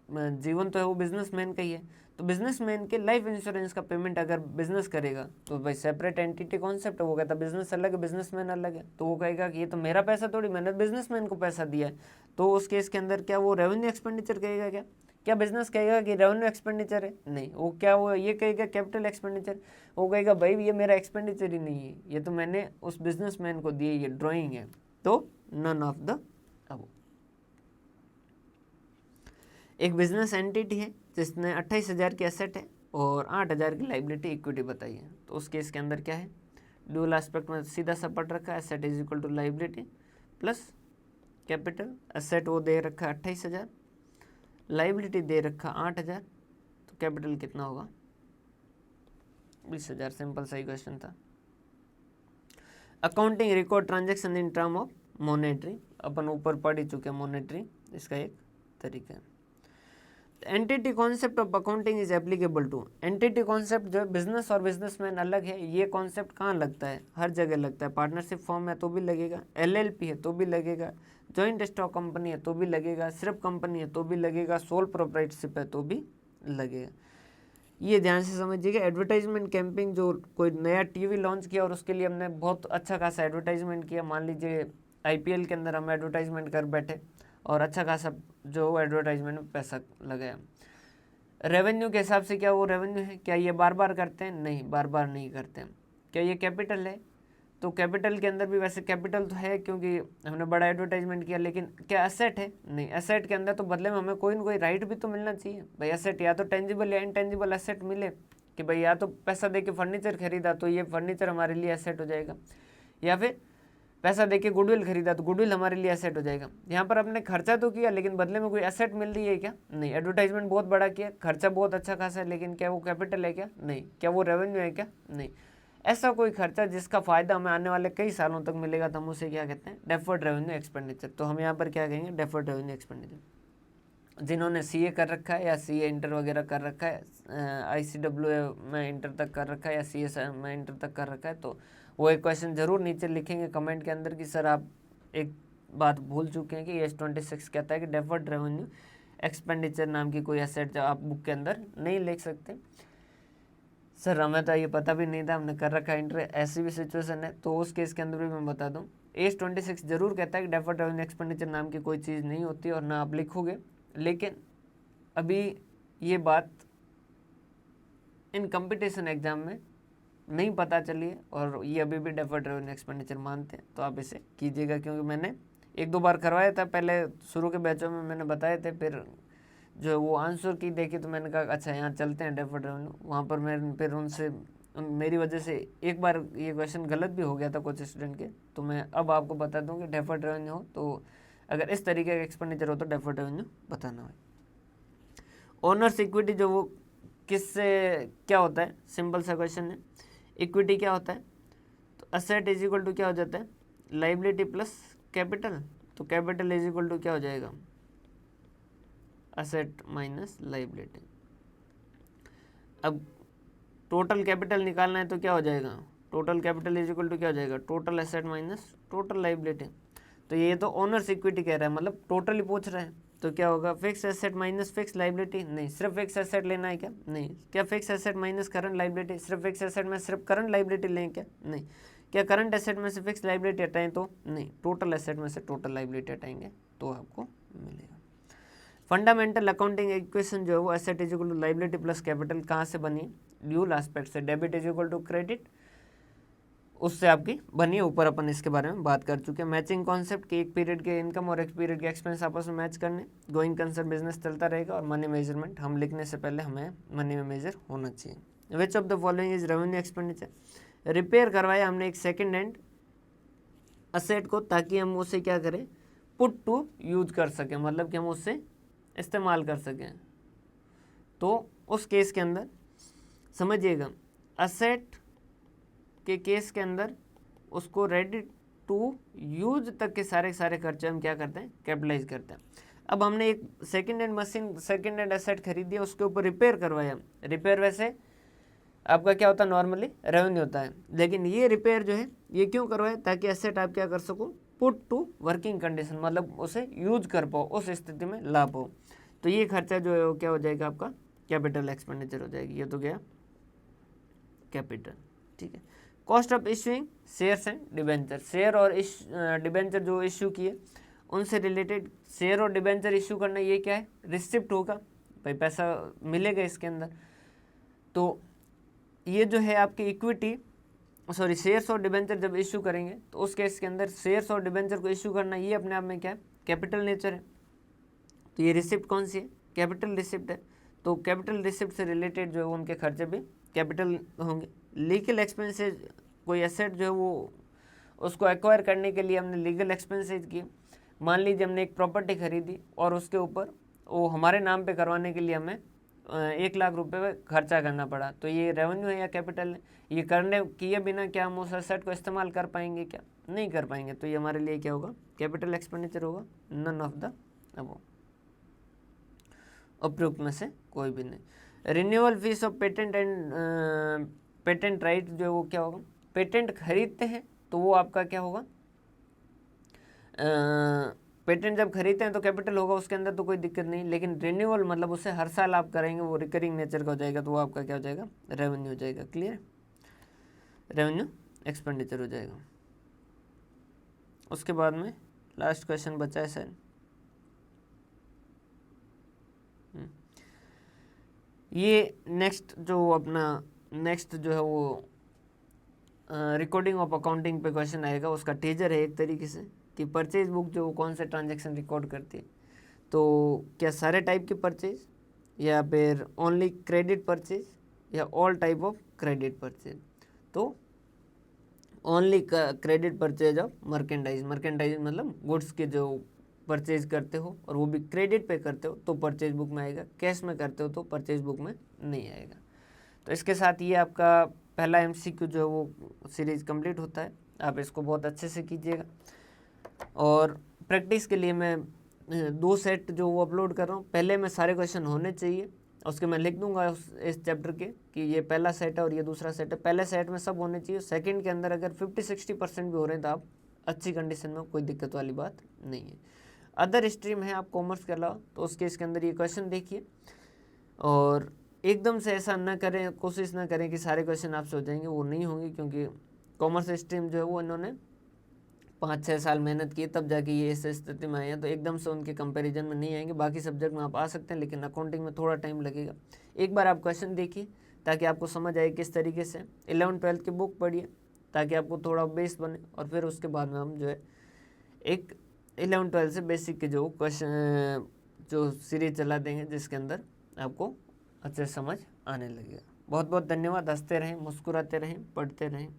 Speaker 1: जीवन तो है वो बिजनेसमैन का ही है। तो बिजनेसमैन के लाइफ इंश्योरेंस का पेमेंट अगर बिजनेस करेगा तो भाई सेपरेट एंटिटी कॉन्सेप्ट है, वो कहता बिजनेस अलग है बिजनेसमैन अलग है, तो वो कहेगा कि ये तो मेरा पैसा थोड़ी, मैंने बिजनेसमैन को पैसा दिया है। तो उस केस के अंदर क्या वो रेवेन्यू एक्सपेंडिचर कहेगा, क्या क्या बिजनेस कहेगा कि रेवेन्यू एक्सपेंडिचर है, नहीं, वो क्या वो ये कहेगा कैपिटल एक्सपेंडिचर, वो कहेगा भाई ये मेरा एक्सपेंडिचर ही नहीं है, ये तो मैंने उस बिजनेसमैन को दी है, ये ड्राइंग है, तो नन ऑफ द अबव। एक बिजनेस एंटिटी है जिसने 28,000 की एसेट है और 8,000 की लाइबिलिटी इक्विटी बताई है, तो उस केस के अंदर क्या है, ड्यूल एस्पेक्ट में सीधा सा पढ़ रखा है, asset is equal to liability plus capital. Asset वो दे रखा है 28,000, लाइबिलिटी दे रखा 8,000, तो कैपिटल कितना होगा 20,000। सिंपल सा क्वेश्चन था। Accounting record transaction in term of monetary, अपन ऊपर पढ़ ही चुके हैं मॉनेटरी, इसका एक तरीका है। Entity concept of accounting is applicable to, entity concept जो बिजनेस और बिजनेसमैन अलग है, ये कॉन्सेप्ट कहाँ लगता है, हर जगह लगता है। पार्टनरशिप फॉर्म है तो भी लगेगा, एलएलपी है तो भी लगेगा, जॉइंट स्टॉक कंपनी है तो भी लगेगा, सिर्फ कंपनी है तो भी लगेगा, सोल प्रोप्राइटरशिप है तो भी लगेगा। ये ध्यान से समझिएगा। एडवर्टाइजमेंट कैंपिंग, जो कोई नया टीवी लॉन्च किया और उसके लिए हमने बहुत अच्छा खासा एडवर्टाइजमेंट किया, मान लीजिए आईपीएल के अंदर हम एडवर्टाइजमेंट कर बैठे और अच्छा खासा जो एडवर्टाइजमेंट में पैसा लगाया, रेवेन्यू के हिसाब से क्या वो रेवेन्यू है? क्या ये बार बार करते हैं? नहीं, बार बार नहीं करते हैं। क्या ये कैपिटल है? तो कैपिटल के अंदर भी वैसे कैपिटल तो है क्योंकि हमने बड़ा एडवर्टाइजमेंट किया, लेकिन क्या एसेट है? नहीं, एसेट के अंदर तो बदले में हमें कोई ना कोई राइट भी तो मिलना चाहिए भाई। एसेट या तो टेंजिबल या इनटेंजिबल एसेट मिले कि भाई या तो पैसा दे के फर्नीचर खरीदा तो ये फर्नीचर हमारे लिए एसेट हो जाएगा, या फिर पैसा देके गुडविल खरीदा तो गुडविल हमारे लिए एसेट हो जाएगा। यहाँ पर आपने खर्चा तो किया लेकिन बदले में कोई एसेट मिल रही है क्या? नहीं। एडवर्टाइजमेंट बहुत बड़ा किया, खर्चा बहुत अच्छा खासा है, लेकिन क्या वो कैपिटल है क्या? नहीं। क्या वो रेवेन्यू है क्या? नहीं। ऐसा कोई खर्चा जिसका फायदा हमें आने वाले कई सालों तक मिलेगा तो हम उसे क्या कहते हैं? Deferred revenue expenditure. तो हम यहाँ पर क्या कहेंगे? Deferred revenue expenditure. जिन्होंने सीए कर रखा है या सीए इंटर वगैरह कर रखा है, आईसीडब्ल्यू में इंटर तक कर रखा है या सीए में इंटर तक कर रखा है, तो वो एक क्वेश्चन जरूर नीचे लिखेंगे कमेंट के अंदर कि सर आप एक बात भूल चुके हैं कि S26 कहता है कि डेफर्ड रेवेन्यू एक्सपेंडिचर नाम की कोई एसेट जो आप बुक के अंदर नहीं लिख सकते। सर हमें तो ये पता भी नहीं था, हमने कर रखा इंटर, ऐसी भी सिचुएशन है, तो उस केस के अंदर भी मैं बता दूं S26 जरूर कहता है कि डेफर्ड रेवेन्यू एक्सपेंडिचर नाम की कोई चीज़ नहीं होती और ना आप लिखोगे। लेकिन अभी ये बात इन कंपटीशन एग्जाम में नहीं पता चली है और ये अभी भी डेफर्ड रेवेन्यू एक्सपेंडिचर मानते हैं, तो आप इसे कीजिएगा। क्योंकि मैंने एक दो बार करवाया था, पहले शुरू के बैचों में मैंने बताए थे, फिर जो वो आंसर की देखी तो मैंने कहा अच्छा यहाँ चलते हैं डेफर्ड रेवेन्यू, वहाँ पर मैं फिर उनसे मेरी वजह से एक बार ये क्वेश्चन गलत भी हो गया था कुछ स्टूडेंट के। तो मैं अब आपको बता दूँ कि डेफर्ड रेवेन्यू हो तो अगर इस तरीके का एक्सपेंडिचर हो तो डेफर्ड रेवेन्यू बताना है। ओनर्स इक्विटी जो वो किससे क्या होता है? सिंपल सा क्वेश्चन है। इक्विटी क्या होता है? तो असेट इज इक्वल टू क्या हो जाता है? Liability plus capital. तो कैपिटल इज इक्वल टू क्या हो जाएगा? Asset minus liability. अब टोटल कैपिटल निकालना है तो क्या हो जाएगा? Total capital is equal to क्या हो जाएगा? Total asset minus total liability. तो ये तो ओनर्स इक्विटी कह रहा है, मतलब टोटल ही पूछ रहा है, तो क्या होगा? Fix asset minus fix liability. नहीं, सिर्फ फिक्स एसेट लेना है क्या? नहीं। क्या fix asset minus current liability? सिर्फ फिक्स एसेट में सिर्फ करंट लाइबिलिटी लें क्या? नहीं। क्या करंट एसेट में से फिक्स लाइबिलिटी हटाएं तो? नहीं। टोटल एसेट में से टोटल लाइबिलिटी हटाएंगे तो आपको मिलेगा। फंडामेंटल अकाउंटिंग इक्वेशन जो है वो asset is equal to liability plus capital कहाँ से बनी? ड्यूल एस्पेक्ट से। Debit is equal to credit, उससे आपकी बनी। ऊपर अपन इसके बारे में बात कर चुके हैं। मैचिंग कॉन्सेप्ट कि एक पीरियड के इनकम और एक पीरियड के एक्सपेंस आपस में मैच करने। गोइंग कंसर्न बिजनेस चलता रहेगा। और मनी मेजरमेंट, हम लिखने से पहले हमें मनी में मेजर होना चाहिए। Which of the following is revenue expenditure? Repair करवाया हमने एक सेकेंड हैंड असेट को ताकि हम उसे क्या करें? पुट टू यूज कर सकें, मतलब कि हम उससे इस्तेमाल कर सकें। तो उस केस के अंदर समझिएगा, असेट के केस के अंदर उसको रेडी टू यूज तक के सारे खर्चे हम क्या करते हैं? कैपिटलाइज करते हैं। अब हमने एक second hand machine, second hand asset खरीदी, उसके ऊपर रिपेयर करवाया। रिपेयर वैसे आपका क्या होता है? नॉर्मली रेवेन्यू होता है, लेकिन ये रिपेयर जो है ये क्यों करवाए? ताकि एसेट आप क्या कर सको? पुट टू वर्किंग कंडीशन, मतलब उसे यूज कर पाओ, उस स्थिति में ला पाओ। तो ये खर्चा जो है वो क्या हो जाएगा? आपका कैपिटल एक्सपेंडिचर हो जाएगी। ये तो गया कैपिटल, ठीक है। Cost of issuing shares and debenture. Share और डिबेंचर जो इश्यू किए उनसे रिलेटेड, शेयर और डिबेंचर इश्यू करना, ये क्या है? रिसिप्ट होगा भाई, पैसा मिलेगा इसके अंदर। तो ये जो है आपकी इक्विटी, सॉरी शेयर्स और डिबेंचर जब इश्यू करेंगे तो उस केस के अंदर शेयर्स और डिबेंचर को इश्यू करना, ये अपने आप में क्या है? कैपिटल नेचर है। तो ये रिसिप्ट कौन सी है? कैपिटल रिसिप्ट है, तो कैपिटल रिसिप्ट से रिलेटेड जो है उनके खर्चे भी कैपिटल होंगे। लीगल एक्सपेंसेज, कोई एसेट जो है वो उसको एक्वायर करने के लिए हमने लीगल एक्सपेंसेज किए। मान लीजिए हमने एक प्रॉपर्टी खरीदी और उसके ऊपर वो हमारे नाम पे करवाने के लिए हमें 1,00,000 रुपये खर्चा करना पड़ा, तो ये रेवेन्यू है या कैपिटल है? ये करने किए बिना क्या हम उस एसेट को इस्तेमाल कर पाएंगे? क्या नहीं कर पाएंगे, तो ये हमारे लिए क्या होगा? कैपिटल एक्सपेंडिचर होगा। नन ऑफ द अबव, उपयुक्त में से कोई भी नहीं। Renewal fees of patent and patent right जो है वो क्या होगा? पेटेंट खरीदते हैं तो वो आपका क्या होगा? पेटेंट जब खरीदते हैं तो कैपिटल होगा, उसके अंदर तो कोई दिक्कत नहीं। लेकिन रिन्यूअल मतलब उसे हर साल आप करेंगे, वो रिकरिंग नेचर का हो जाएगा, तो वो आपका क्या हो जाएगा? रेवेन्यू हो जाएगा। क्लियर? रेवेन्यू एक्सपेंडिचर हो जाएगा। उसके बाद में लास्ट क्वेश्चन बचा है सर, ये नेक्स्ट जो है वो रिकॉर्डिंग ऑफ अकाउंटिंग पे क्वेश्चन आएगा। उसका टीजर है एक तरीके से कि परचेज बुक जो कौन से ट्रांजैक्शन रिकॉर्ड करती है, तो क्या सारे टाइप के परचेज, या फिर ओनली क्रेडिट परचेज, या all type of credit purchase? तो only credit purchase of merchandise. Merchandise मतलब गुड्स के जो परचेज करते हो और वो भी क्रेडिट पे करते हो तो परचेज बुक में आएगा, कैश में करते हो तो परचेज बुक में नहीं आएगा। तो इसके साथ ये आपका पहला एमसीक्यू जो है वो सीरीज कंप्लीट होता है। आप इसको बहुत अच्छे से कीजिएगा, और प्रैक्टिस के लिए मैं 2 सेट जो वो अपलोड कर रहा हूँ। पहले में सारे क्वेश्चन होने चाहिए, उसके मैं लिख दूंगा इस चैप्टर के कि ये पहला सेट है और ये दूसरा सेट है। पहले सेट में सब होने चाहिए, सेकंड के अंदर अगर 50-60% भी हो रहे हैं तो आप अच्छी कंडीशन में, कोई दिक्कत वाली बात नहीं है। अदर स्ट्रीम है, आप कॉमर्स कर लो तो उसके इसके अंदर ये क्वेश्चन देखिए, और एकदम से ऐसा ना करें, कोशिश ना करें कि सारे क्वेश्चन आपसे हो जाएंगे, वो नहीं होंगे, क्योंकि कॉमर्स स्ट्रीम जो है वो इन्होंने 5-6 साल मेहनत की तब जाके ये इस स्थिति में आए हैं, तो एकदम से उनके कंपैरिजन में नहीं आएंगे। बाकी सब्जेक्ट में आप आ सकते हैं, लेकिन अकाउंटिंग में थोड़ा टाइम लगेगा। एक बार आप क्वेश्चन देखिए ताकि आपको समझ आए किस तरीके से। 11th-12th की बुक पढ़िए ताकि आपको थोड़ा बेस बने, और फिर उसके बाद में हम जो है एक 11th-12th से बेसिक के जो क्वेश्चन जो सीरीज चला देंगे, जिसके अंदर आपको अच्छे से समझ आने लगेगा। बहुत बहुत धन्यवाद। हंसते रहें, मुस्कुराते रहें, पढ़ते रहें।